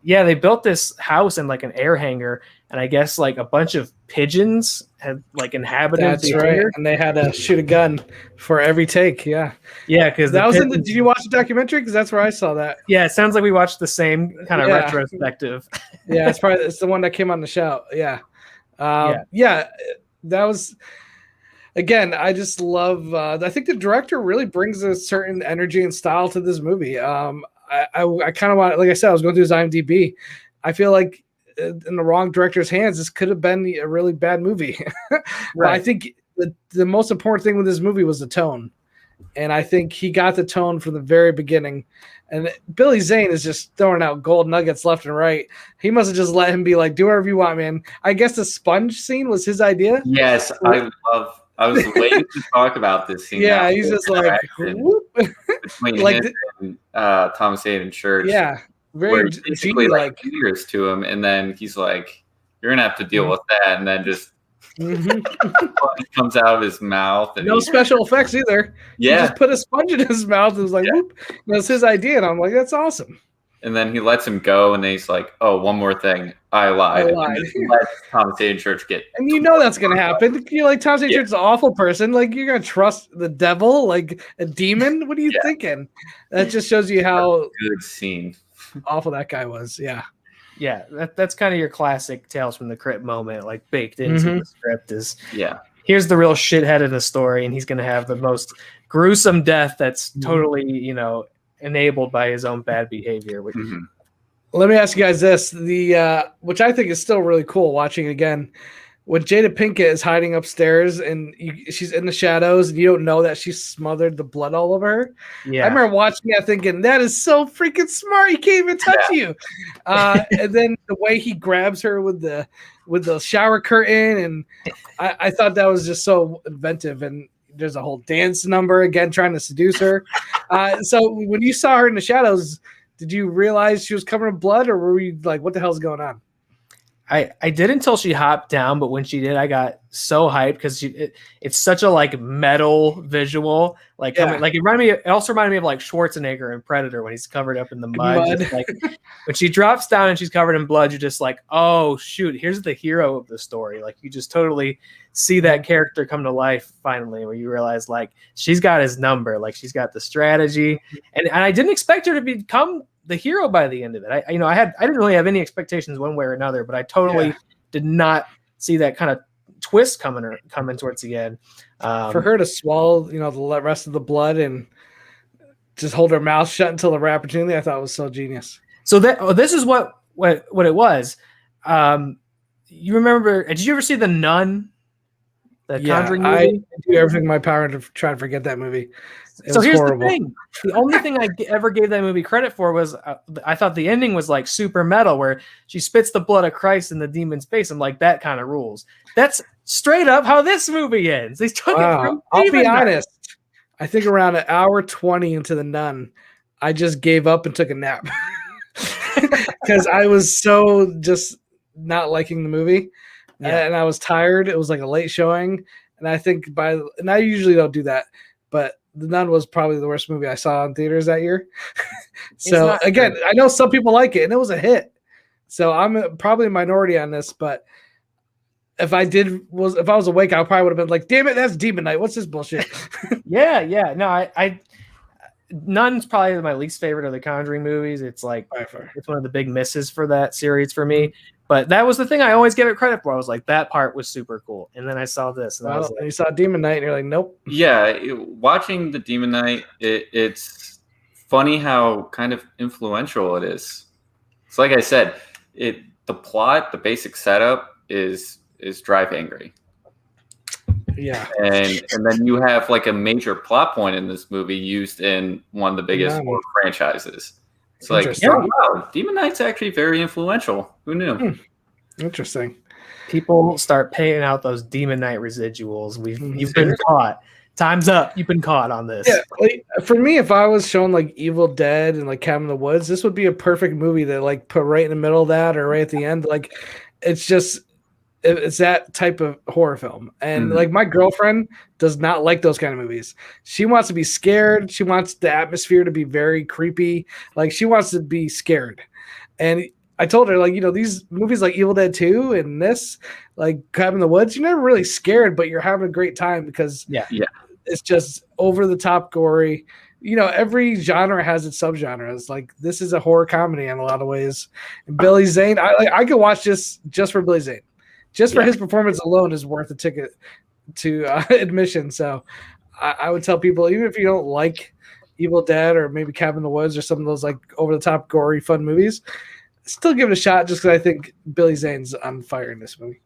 They built this house in like an air hangar, and I guess like a bunch of pigeons had like inhabited. That's right. Hangar. And they had to shoot a gun for every take. Yeah, because that was in the. Did you watch the documentary? Because that's where I saw that. Yeah, it sounds like we watched the same kind of retrospective. It's the one that came on the show. That was. Again, I just love. I think the director really brings a certain energy and style to this movie. I kind of want, like I said, I was going through his IMDb. I feel like in the wrong director's hands, this could have been a really bad movie. But I think the most important thing with this movie was the tone, and I think he got the tone from the very beginning. And Billy Zane is just throwing out gold nuggets left and right. He must have just let him be like, do whatever you want, man. I guess the sponge scene was his idea. Yes, I was waiting to talk about this scene. Yeah, he's just like between him and Thomas Hayden Church. Yeah, very basically like fingers to him, and then he's like, "You're gonna have to deal with that," and then just comes out of his mouth. And no special effects either. Yeah, he just put a sponge in his mouth and was like, "Whoop!" That's his idea, and I'm like, "That's awesome." And then he lets him go, and then he's like, "Oh, one more thing, I lied." And then let Thomas Hayden Church get. And that's going to happen. You're like, Thomas Hayden Church is an awful person. Like, you're going to trust the devil, like a demon? What are you thinking? That just shows you how good scene awful that guy was. Yeah. Yeah, that's kind of your classic Tales from the Crypt moment, like baked into the script is. Yeah. Here's the real shithead of the story, and he's going to have the most gruesome death that's totally, enabled by his own bad behavior. Which Let me ask you guys this: which I think is still really cool watching it again. When Jada Pinkett is hiding upstairs and she's in the shadows, and you don't know that she smothered the blood all over her. Yeah, I remember watching that thinking that is so freaking smart. He can't even touch you. And then the way he grabs her with the shower curtain, and I thought that was just so inventive. And there's a whole dance number again trying to seduce her. So when you saw her in the shadows, did you realize she was covered in blood, or were you like, what the hell's going on? I did until she hopped down, but when she did, I got so hyped because it's such a like metal visual. Like it also reminded me of like Schwarzenegger in Predator when he's covered up in the mud. Just, like when she drops down and she's covered in blood, you're just like, oh shoot, here's the hero of the story. Like you just totally see that character come to life finally, where you realize like she's got his number, like she's got the strategy, and I didn't expect her to become the hero by the end of it. I didn't really have any expectations one way or another, but I totally did not see that kind of twist coming towards the end. For her to swallow, the rest of the blood and just hold her mouth shut until the opportunity, I thought was so genius. So this is what it was. You remember? Did you ever see The Nun? The Conjuring movie? I do everything in my power to try to forget that movie. So here's horrible. The thing. The only thing I ever gave that movie credit for was I thought the ending was like super metal, where she spits the blood of Christ in the demon's face. I'm like, that kind of rules. That's straight up how this movie ends. They took it from I'll be honest. I think around an hour 20 into The Nun, I just gave up and took a nap because I was so just not liking the movie. And I was tired. It was like a late showing. And I think and I usually don't do that, but The Nun was probably the worst movie I saw in theaters that year. So again, I know some people like it and it was a hit. So I'm probably a minority on this, but if I was awake, I probably would have been like, damn it, that's Demon Knight. What's this bullshit? Yeah. No, I Nun's probably my least favorite of the Conjuring movies. It's like it's one of the big misses for that series for me. But that was the thing I always give it credit for. I was like, that part was super cool. And then I saw this. And I was like, you saw Demon Knight and you're like, nope. Yeah, watching the Demon Knight, it's funny how kind of influential it is. It's like I said, the plot, the basic setup is drive angry. Yeah. And then you have like a major plot point in this movie used in one of the biggest horror franchises. It's like, wow, Demon Knight's actually very influential. Who knew? Interesting. People start paying out those Demon Knight residuals. You've been caught. Time's up. You've been caught on this. Yeah, like, for me, if I was shown like Evil Dead and like Cabin in the Woods, this would be a perfect movie to like put right in the middle of that or right at the end. Like, it's that type of horror film. And like my girlfriend does not like those kind of movies. She wants to be scared. She wants the atmosphere to be very creepy. Like she wants to be scared. And I told her, like, these movies like Evil Dead 2 and this, like Cabin in the Woods, you're never really scared, but you're having a great time because it's just over the top gory. Every genre has its subgenres. Like this is a horror comedy in a lot of ways. And Billy Zane, I could watch this just for Billy Zane. Just for his performance alone is worth a ticket to admission. So I would tell people, even if you don't like Evil Dead or maybe Cabin in the Woods or some of those like over-the-top, gory, fun movies, still give it a shot just because I think Billy Zane's on fire in this movie.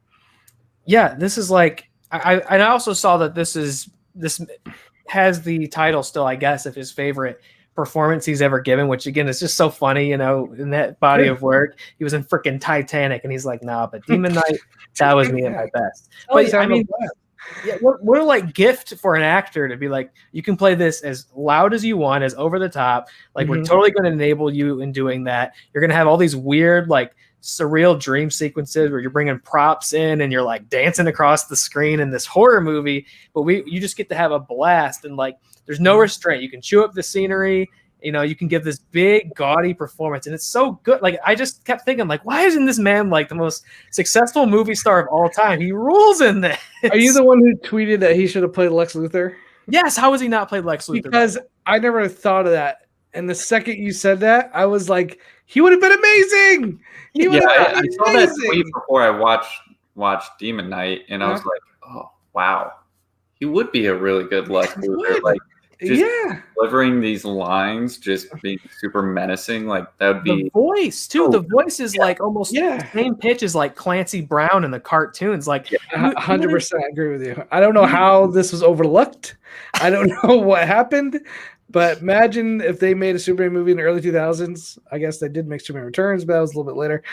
Yeah, this is like I also saw that this has the title still, I guess, of his favorite performance he's ever given, which again is just so funny, in that body of work. He was in freaking Titanic and he's like, nah, but Demon Knight, that was me at my best. But I mean, what a like gift for an actor to be like, you can play this as loud as you want, as over the top. Like we're totally going to enable you in doing that. You're going to have all these weird, like surreal dream sequences where you're bringing props in and you're like dancing across the screen in this horror movie, but you just get to have a blast and like, there's no restraint. You can chew up the scenery. You can give this big, gaudy performance, and it's so good. Like I just kept thinking, like, why isn't this man like the most successful movie star of all time? He rules in this. Are you the one who tweeted that he should have played Lex Luthor? Yes. How has he not played Lex Luthor? Because I never thought of that. And the second you said that, I was like, he would have been amazing. I saw that tweet before I watched Demon Knight, and I was like, oh wow, he would be a really good Lex Luthor. Like. Just delivering these lines, just being super menacing, like that would be the voice too. The voice is like almost the same pitch as like Clancy Brown in the cartoons. Like 100% agree with you. I don't know how this was overlooked. I don't know what happened, but imagine if they made a Superman movie in the early 2000s. I guess they did make Superman Returns, but that was a little bit later.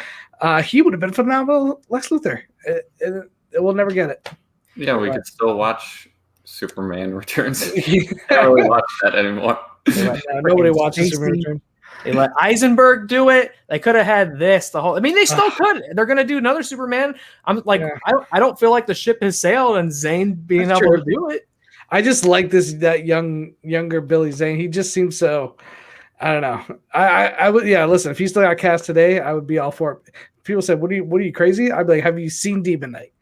He would have been phenomenal Lex Luthor. We'll never get it. Yeah, we could still watch Superman Returns. I don't really watch that anymore. Nobody watches Superman Returns. They let Eisenberg do it. They could have had this the whole. I mean, they still could. They're gonna do another Superman. I'm like, I don't feel like the ship has sailed, and Zane being able to do it. I just like that younger Billy Zane. He just seems so. I don't know. I would listen. If he still got cast today, I would be all for it. People said, "What are you crazy?" I'd be like, "Have you seen Demon Knight?"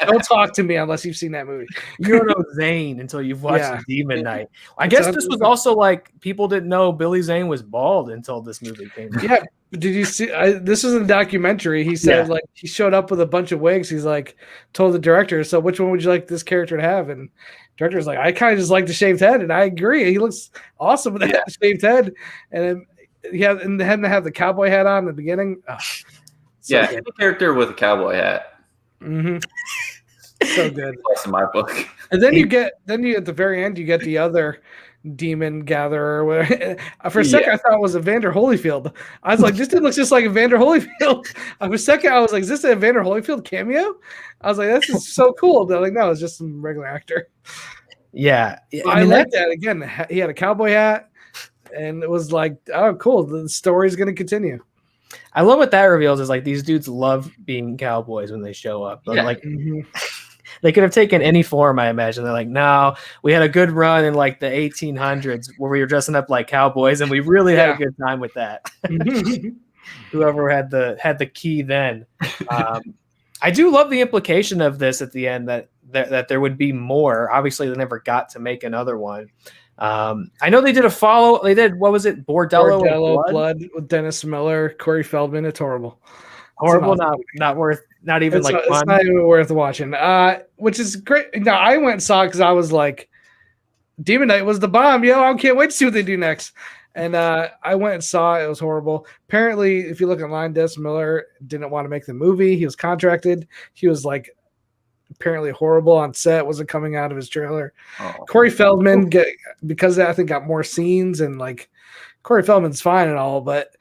Don't talk to me unless you've seen that movie. You don't know Zane until you've watched Demon Knight. I guess this was also like people didn't know Billy Zane was bald until this movie came out. Yeah. Did you see? This was a documentary. He said like he showed up with a bunch of wigs. He's like told the director, "So which one would you like this character to have?" And the director's like, "I kind of just like the shaved head," and I agree. He looks awesome with that shaved head, and then and then to have the cowboy hat on in the beginning. Oh, the character with a cowboy hat. Mm-hmm. So good. That's in my book. And then you at the very end, you get the other demon gatherer. For a second, I thought it was Evander Holyfield. I was like, this dude looks just like Evander Holyfield. For a second, I was like, is this an Evander Holyfield cameo? I was like, this is so cool. They're like, no, it's just some regular actor. Yeah. I mean, like that. Again, he had a cowboy hat, and it was like, oh, cool. The story's going to continue. I love what that reveals is like these dudes love being cowboys when they show up. Yeah. Like they could have taken any form, I imagine. They're like, no, we had a good run in like the 1800s where we were dressing up like cowboys, and we really had a good time with that. Whoever had the key then. I do love the implication of this at the end that there would be more. Obviously, they never got to make another one. I know they did a follow. They did, what was it? Bordello Blood with Dennis Miller, Corey Feldman. It's horrible. Horrible. Not worth. Not even fun. It's not even worth watching. Which is great. Now I went and saw it because I was like, Demon Knight was the bomb. Yo, I can't wait to see what they do next. And I went and saw it. It was horrible. Apparently, if you look online, Dennis Miller didn't want to make the movie. He was contracted. He was like apparently horrible on set, wasn't coming out of his trailer. Corey Feldman because I think got more scenes, and like Corey Feldman's fine and all, but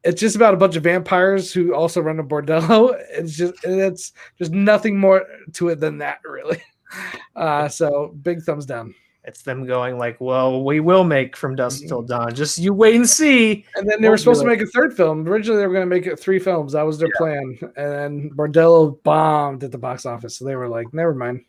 it's just about a bunch of vampires who also run a bordello. It's just nothing more to it than that, really. So big thumbs down. It's them going like, well, we will make From Dusk Till Dawn. Just you wait and see. And then they were supposed to make a third film. Originally, they were going to make it 3 films. That was their plan. And then Bordello bombed at the box office. So they were like, never mind.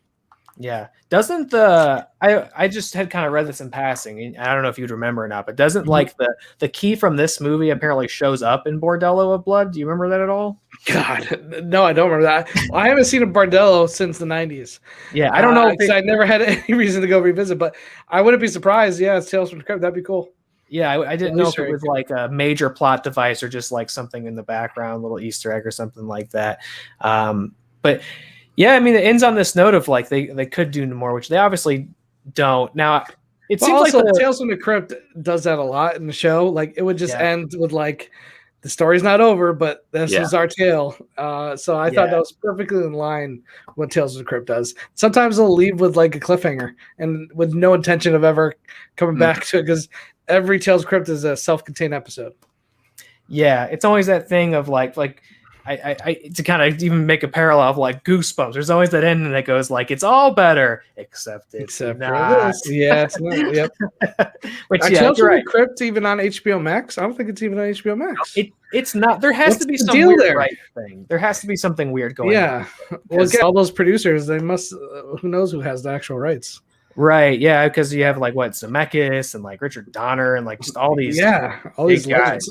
Yeah. Doesn't I just had kind of read this in passing. I don't know if you'd remember or not, but doesn't like the key from this movie apparently shows up in Bordello of Blood? Do you remember that at all? God, no, I don't remember that. Well, I haven't seen a Bordello since the 90s. Yeah, I don't know. I never had any reason to go revisit, but I wouldn't be surprised. Yeah, it's Tales from the Crypt. That'd be cool. Yeah, I didn't know if it was like a major plot device or just like something in the background, little Easter egg or something like that. But yeah, I mean, it ends on this note of like they could do more, which they obviously don't. Now, it seems also, like Tales from the Crypt does that a lot in the show. Like it would just end with like the story's not over, but this is our tale. So I thought that was perfectly in line with what Tales from the Crypt does. Sometimes they'll leave with like a cliffhanger and with no intention of ever coming back to it, because every Tales from the Crypt is a self-contained episode. Yeah, it's always that thing of like I to kind of even make a parallel of like Goosebumps. There's always that ending that goes like it's all better except for this. Yeah, it's not. Yep. Which Tales from the Crypt even on HBO Max? I don't think it's even on HBO Max. It's not. There has to be some weird right thing. There has to be something weird going on. Yeah. Well, again, all those producers, they must. Who knows who has the actual rights? Right. Yeah, because you have like Zemeckis and like Richard Donner and like just all these. Yeah, all these guys.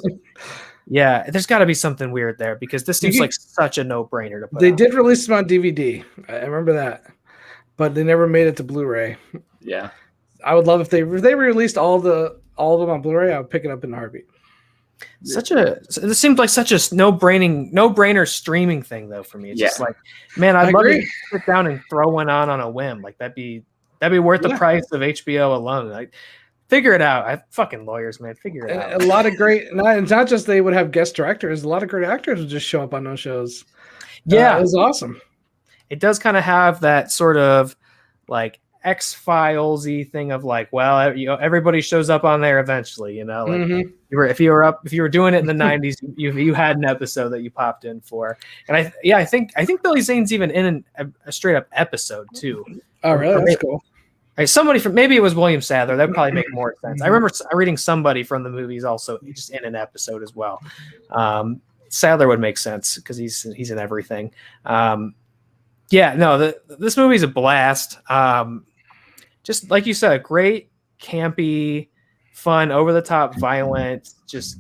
Yeah, there's got to be something weird there because this seems like such a no-brainer to put. They did release them on DVD. I remember that, but they never made it to Blu-ray. Yeah, I would love if they released all of them on Blu-ray. I would pick it up in a heartbeat. This seems like such a no-brainer streaming thing though for me. It's just like, man, I'd love to sit down and throw one on a whim. Like that'd be worth the price of HBO alone. Like, figure it out. I fucking lawyers, man. Figure it out. A lot of great, not just they would have guest directors. A lot of great actors would just show up on those shows. Yeah, it was awesome. It does kind of have that sort of like X-Files-y thing of like, well, everybody shows up on there eventually. Like if you were doing it in the '90s, you had an episode that you popped in for. And I think Billy Zane's even in a straight up episode too. Oh, really? That's cool. Right, somebody from, maybe it was William Sadler. That would probably make more sense. I remember reading somebody from the movies also just in an episode as well. Sadler would make sense because he's in everything. This movie's a blast. Just like you said, a great campy, fun, over the top, violent. Just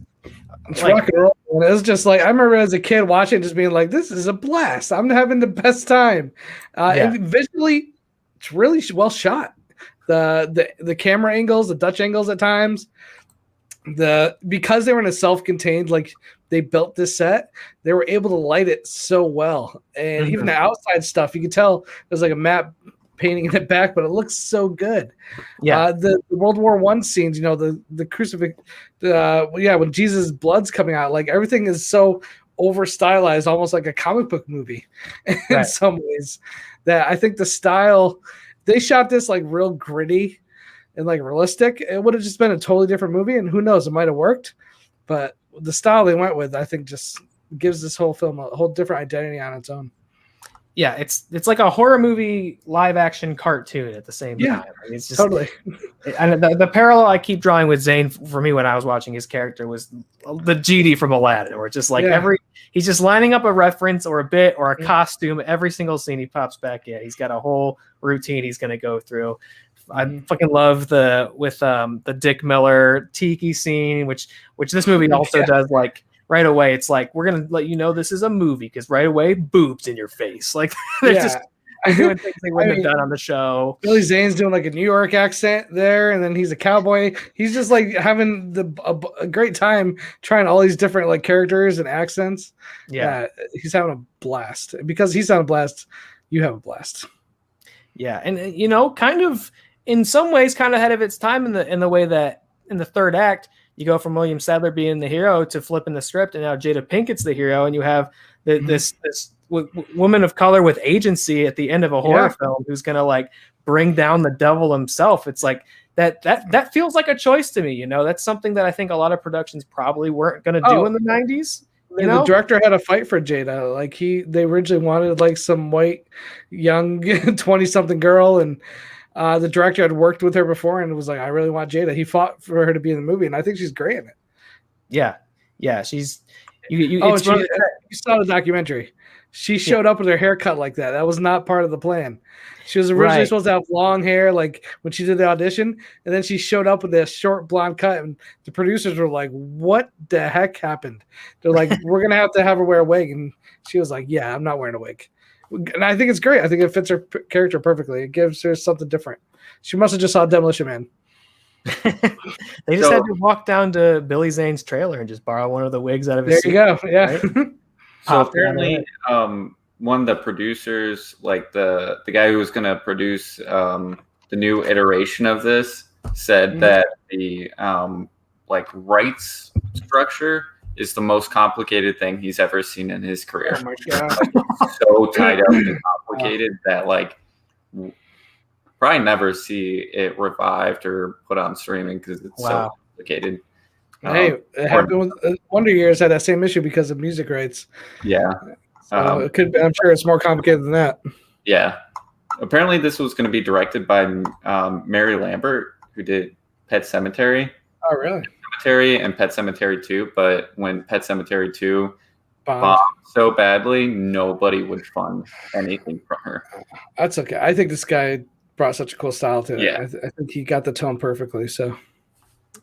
it's like, rock and roll. It was just like I remember as a kid watching, just being like, "This is a blast! I'm having the best time." And visually, it's really well shot. The camera angles, the Dutch angles at times, because they were in a self-contained, like they built this set, they were able to light it so well, and even the outside stuff, you could tell there's like a map painting it back, but it looks so good. The World War I scenes, the crucifix, when Jesus' blood's coming out, like everything is so over stylized, almost like a comic book movie in some ways. That I think the style. They shot this like real gritty and like realistic. It would have just been a totally different movie, and who knows, it might have worked. But the style they went with, I think, just gives this whole film a whole different identity on its own. Yeah, it's like a horror movie live action cartoon at the same time. I mean, it's just totally. And the parallel I keep drawing with Zane for me when I was watching his character was the genie from Aladdin, where it's just like he's just lining up a reference or a bit or a costume every single scene he pops back in. He's got a whole routine he's going to go through. I fucking love the Dick Miller tiki scene, which this movie also does. Like right away, it's like we're gonna let you know this is a movie because right away, boobs in your face. Like they're just doing things they wouldn't have done on the show. Billy Zane's doing like a New York accent there, and then he's a cowboy. He's just like having a great time trying all these different like characters and accents. Yeah, he's having a blast. Because he's having a blast, you have a blast. Yeah, and kind of in some ways, kind of ahead of its time in the way that in the third act, you go from William Sadler being the hero to flipping the script, and now Jada Pinkett's the hero, and you have this woman of color with agency at the end of a horror film who's gonna like bring down the devil himself. It's like that feels like a choice to me. That's something that I think a lot of productions probably weren't gonna do in the 90s. The director had a fight for Jada. Like they originally wanted like some white young 20-something girl, and the director had worked with her before and was like, I really want Jada. He fought for her to be in the movie, and I think she's great in it. Yeah, she's you saw the documentary. She showed up with her hair cut like that. That was not part of the plan. She was originally supposed to have long hair, like when she did the audition, and then she showed up with a short blonde cut, and the producers were like, "What the heck happened?" They're like, "We're gonna have to have her wear a wig," and she was like, "Yeah, I'm not wearing a wig." And I think it's great. I think it fits her character perfectly. It gives her something different. She must have just saw Demolition Man. They just had to walk down to Billy Zane's trailer and just borrow one of the wigs out of his suit. There you go. Yeah. Right? So apparently, one of the producers, like the guy who was going to produce the new iteration of this, said that the rights structure is the most complicated thing he's ever seen in his career. Oh my God. So tied up and complicated that probably never see it revived or put on streaming because it's so complicated. Hey, it happened with Wonder Years had that same issue because of music rights. Yeah. So it could be, I'm sure it's more complicated than that. Yeah. Apparently this was going to be directed by Mary Lambert, who did Pet Sematary. Oh, really? Cemetery and Pet Sematary 2, but when Pet Sematary 2 bombed so badly, nobody would fund anything from her. That's okay. I think this guy brought such a cool style to it. Yeah. I think he got the tone perfectly. So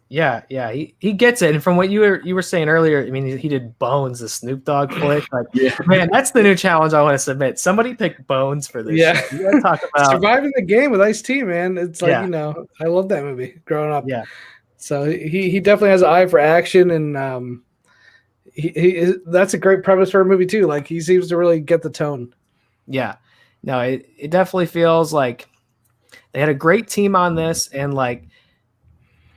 yeah, he gets it. And from what you were saying earlier, I mean, he did Bones, the Snoop Dogg flick. Like, man, that's the new challenge I want to submit. Somebody pick Bones for this. Yeah, show. You gotta talk about Surviving the Game with Ice-T, man. It's like I love that movie growing up. Yeah. So he definitely has an eye for action, and that's a great premise for a movie too. Like he seems to really get the tone. Yeah, no, it definitely feels like they had a great team on this, and like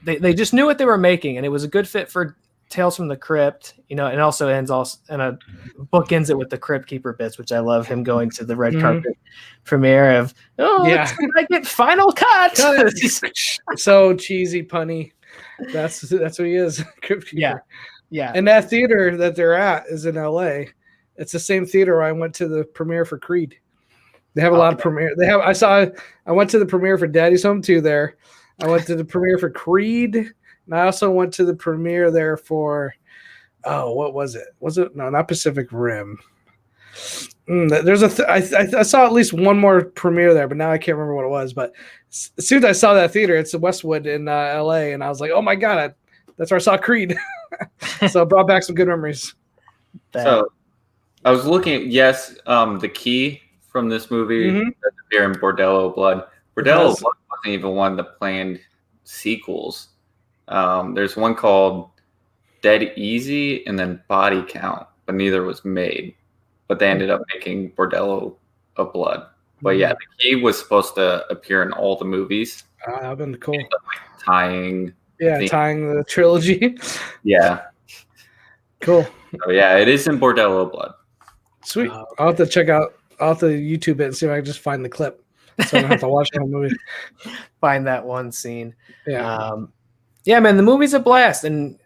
they just knew what they were making, and it was a good fit for Tales from the Crypt. And also bookends it with the Crypt Keeper bits, which I love. Him going to the red carpet premiere of I get final cut. So cheesy, punny. That's what he is. Crypt Keeper. Yeah. And that theater that they're at is in LA. It's the same theater where I went to the premiere for Creed. They have a lot of premiere. I went to the premiere for Daddy's Home 2 there. I went to the premiere for Creed, and I also went to the premiere there for what was it? Was it no, not Pacific Rim. There's I saw at least one more premiere there, but now I can't remember what it was. But as soon as I saw that theater, it's the Westwood in LA, and I was like, oh my god, that's where I saw Creed. So it brought back some good memories. So I was looking at the key from this movie does appear in Bordello Blood. Bordello Blood wasn't even one of the planned sequels. There's one called Dead Easy and then Body Count, but neither was made. But they ended up making Bordello of Blood. But yeah, the key was supposed to appear in all the movies. That would have been cool. Tying the trilogy. Yeah. Cool. So yeah, it is in Bordello of Blood. Sweet. I'll have to YouTube it and see if I can just find the clip. So I don't have to watch the whole movie. Find that one scene. Yeah. Yeah, man, the movie's a blast. And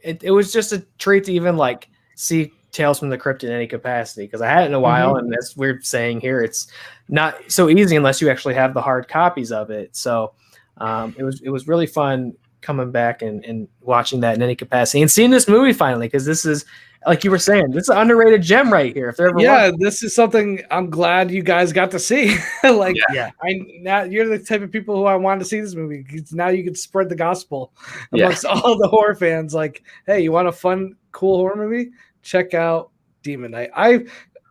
it was just a treat to even like see Tales from the Crypt in any capacity, because I had it in a while, and as we're saying here, it's not so easy unless you actually have the hard copies of it. So it was really fun coming back and watching that in any capacity and seeing this movie finally, because this is, like you were saying, this is an underrated gem right here. If there ever this is something I'm glad you guys got to see. Now you're the type of people who I wanted to see this movie. Now you can spread the gospel amongst all the horror fans. Like, hey, you want a fun, cool horror movie? Check out Demon Knight.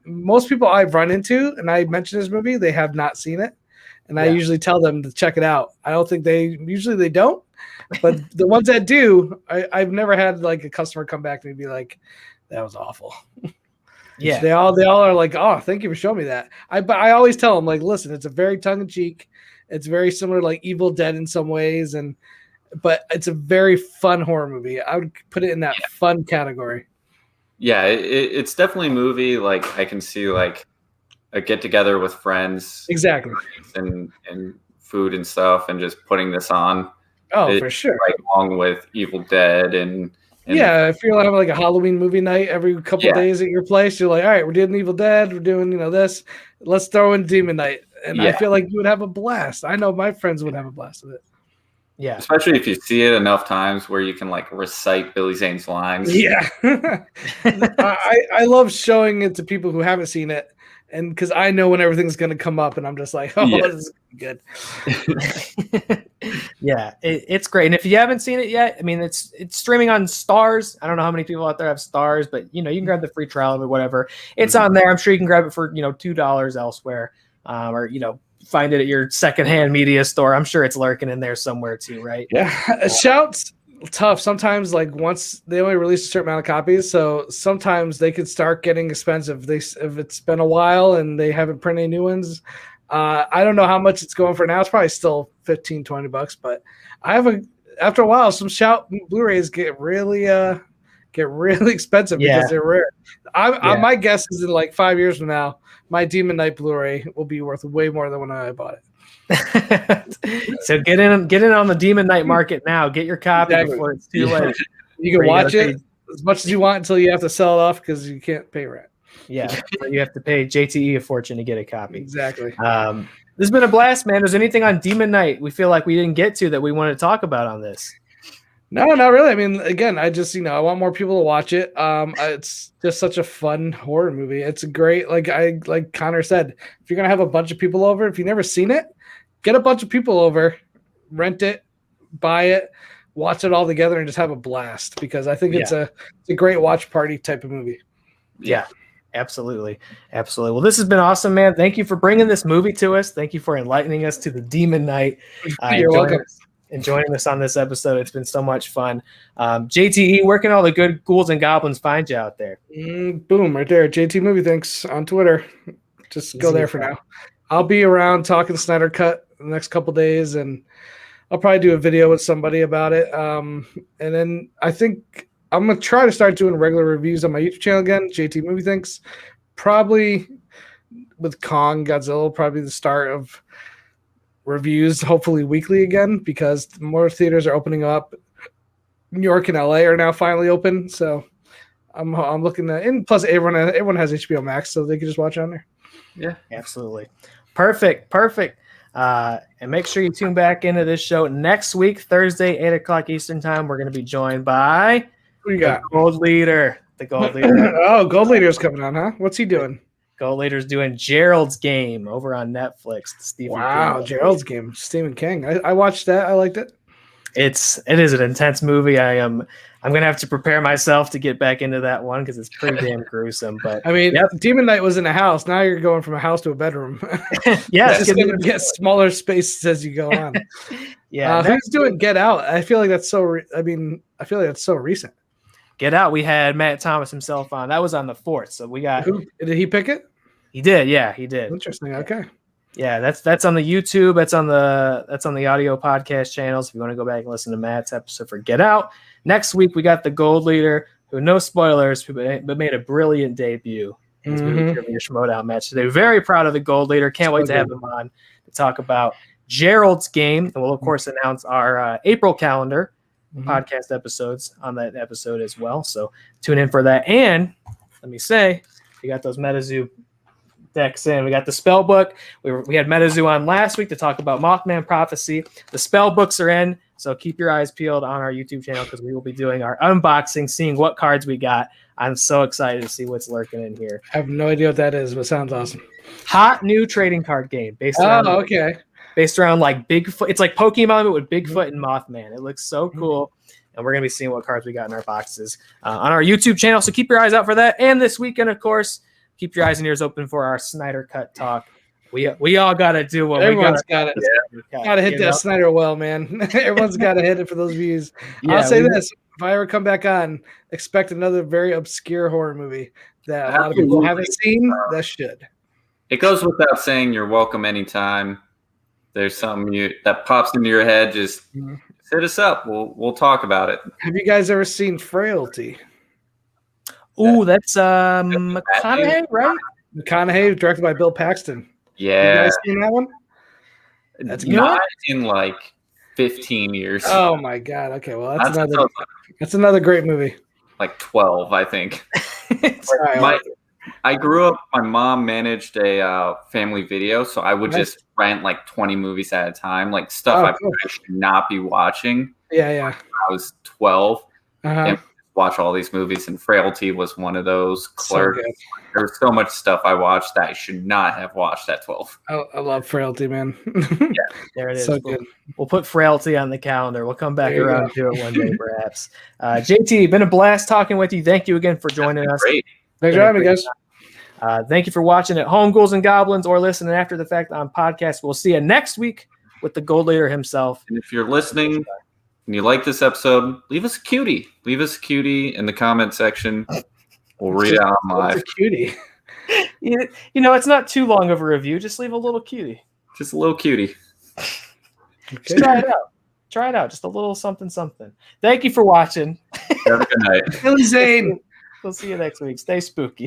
Most people I've run into, and I mentioned this movie, they have not seen it, and I usually tell them to check it out. I don't think they don't, but the ones that do, I've never had like a customer come back to me and be like, that was awful. Yeah, they all are like, oh, thank you for showing me that. But I always tell them, like, listen, it's a very tongue in cheek. It's very similar to like Evil Dead in some ways, but it's a very fun horror movie. I would put it in that fun category. Yeah, it's definitely a movie like I can see like a get together with friends, exactly, and food and stuff, and just putting this on. Oh, for sure. Right, along with Evil Dead and if you're having like a Halloween movie night every couple of days at your place, you're like, all right, we're doing Evil Dead, we're doing this, let's throw in Demon Knight, and I feel like you would have a blast. I know my friends would have a blast with it. Yeah, especially if you see it enough times where you can like recite Billy Zane's lines. Yeah, I love showing it to people who haven't seen it, and because I know when everything's going to come up, and I'm just like, this is good. Yeah, it's great. And if you haven't seen it yet, I mean, it's streaming on Starz. I don't know how many people out there have Starz, but you can grab the free trial or whatever. It's on there. I'm sure you can grab it for $2 elsewhere, or find it at your secondhand media store. I'm sure it's lurking in there somewhere too, right? Yeah. Shouts tough. Sometimes like once they only release a certain amount of copies, so sometimes they could start getting expensive. If it's been a while and they haven't printed any new ones. I don't know how much it's going for now. It's probably still $15-$20, but after a while, some Shout Blu-rays get really expensive because they're rare. My guess is in like 5 years from now, my Demon Knight Blu-ray will be worth way more than when I bought it. So get in on the Demon Knight market now. Get your copy before it's too late. You can watch it as much as you want until you have to sell it off because you can't pay rent. Yeah, so you have to pay JTE a fortune to get a copy. Exactly. This has been a blast, man. Is there anything on Demon Knight we feel like we didn't get to that we want to talk about on this? No, not really. I mean, again, I just, I want more people to watch it. It's just such a fun horror movie. It's great. Like Connor said, if you're going to have a bunch of people over, if you've never seen it, get a bunch of people over, rent it, buy it, watch it all together and just have a blast, because I think it's a great watch party type of movie. Yeah, absolutely. Absolutely. Well, this has been awesome, man. Thank you for bringing this movie to us. Thank you for enlightening us to the Demon Knight. You're welcome. And joining us on this episode. It's been so much fun. JTE, where can all the good ghouls and goblins find you out there? Boom, right there. JTE Movie Thinks on Twitter. Just go there for now. I'll be around talking Snyder Cut the next couple days, and I'll probably do a video with somebody about it. And then I think I'm going to try to start doing regular reviews on my YouTube channel again, JTE Movie Thinks. Probably with Kong Godzilla, probably the start of reviews, hopefully weekly again, because more theaters are opening up. New York and LA are now finally open, so I'm looking at, and plus everyone has HBO Max, so they can just watch on there. Yeah, absolutely. Perfect. And make sure you tune back into this show next week, Thursday, 8 o'clock Eastern time. We're going to be joined by Who you got? Gold Leader. The Gold Leader. Oh, Gold Leader's coming on, huh? What's he doing? Gold Leader's doing Gerald's Game over on Netflix. Wow, Gerald's Game. Stephen King. I watched that. I liked it. It is an intense movie. I'm gonna have to prepare myself to get back into that one because it's pretty damn gruesome. But I mean, Demon Knight was in a house. Now you're going from a house to a bedroom. Yeah, it's going to get smaller spaces as you go on. Yeah, who's doing Get Out? I feel like that's so. I feel like that's so recent. Get Out. We had Matt Thomas himself on. That was on the 4th. So we got. Did he pick it? He did. Yeah, he did. Interesting. Okay. Yeah, that's on the YouTube. That's on the audio podcast channels. If you want to go back and listen to Matt's episode for Get Out. Next week we got the Gold Leader, who no spoilers, but made a brilliant debut in his movie Trivia Schmoedown match today. Very proud of the Gold Leader. Can't wait to have him on to talk about Gerald's Game, and we'll of course announce our April calendar podcast episodes on that episode as well. So tune in for that. And let me say, we got those MetaZoo decks in. We got the spell book. We had MetaZoo on last week to talk about Mothman Prophecy. The spell books are in, so keep your eyes peeled on our YouTube channel because we will be doing our unboxing, seeing what cards we got. I'm so excited to see what's lurking in here. I have no idea what that is, but sounds awesome. Hot new trading card game based around like Bigfoot. It's like Pokemon but with Bigfoot and Mothman. It looks so cool. And we're going to be seeing what cards we got in our boxes on our YouTube channel. So keep your eyes out for that. And this weekend, of course, keep your eyes and ears open for our Snyder Cut talk. We all got to do what everyone's got to hit that Snyder well, man. Everyone's got to hit it for those views. Yeah, I'll say this: if I ever come back on, expect another very obscure horror movie that a lot of people haven't seen. That should. It goes without saying. You're welcome anytime. There's something that pops into your head. Just hit us up. We'll talk about it. Have you guys ever seen Frailty? Ooh, that's McConaughey, right? McConaughey, directed by Bill Paxton. Yeah. You guys seen that one? That's not in like 15 years. Oh my god. Okay, well that's another great movie. Like 12, I think. I grew up. My mom managed a family video, so I would just rent like 20 movies at a time, like stuff I should not be watching. Yeah. I was 12. And watch all these movies, and Frailty was one of those. Clerks. So there was so much stuff I watched that I should not have watched at 12. I love Frailty, man. Yeah, there it is. So good. We'll put Frailty on the calendar. We'll come back around to it one day, perhaps. JT, been a blast talking with you. Thank you again for joining us. Great. Thanks for having me, guys. Thank you for watching at home, Ghouls and Goblins, or listening after the fact on podcast. We'll see you next week with the Gold Leader himself. And if you're listening and you like this episode, leave us a cutie. Leave us a cutie in the comment section. We'll read it out live. What's a cutie? You know, it's not too long of a review. Just leave a little cutie. Just a little cutie. Okay. Try it out. Try it out. Just a little something. Thank you for watching. Have a good night. Billy Zane. We'll see you next week. Stay spooky.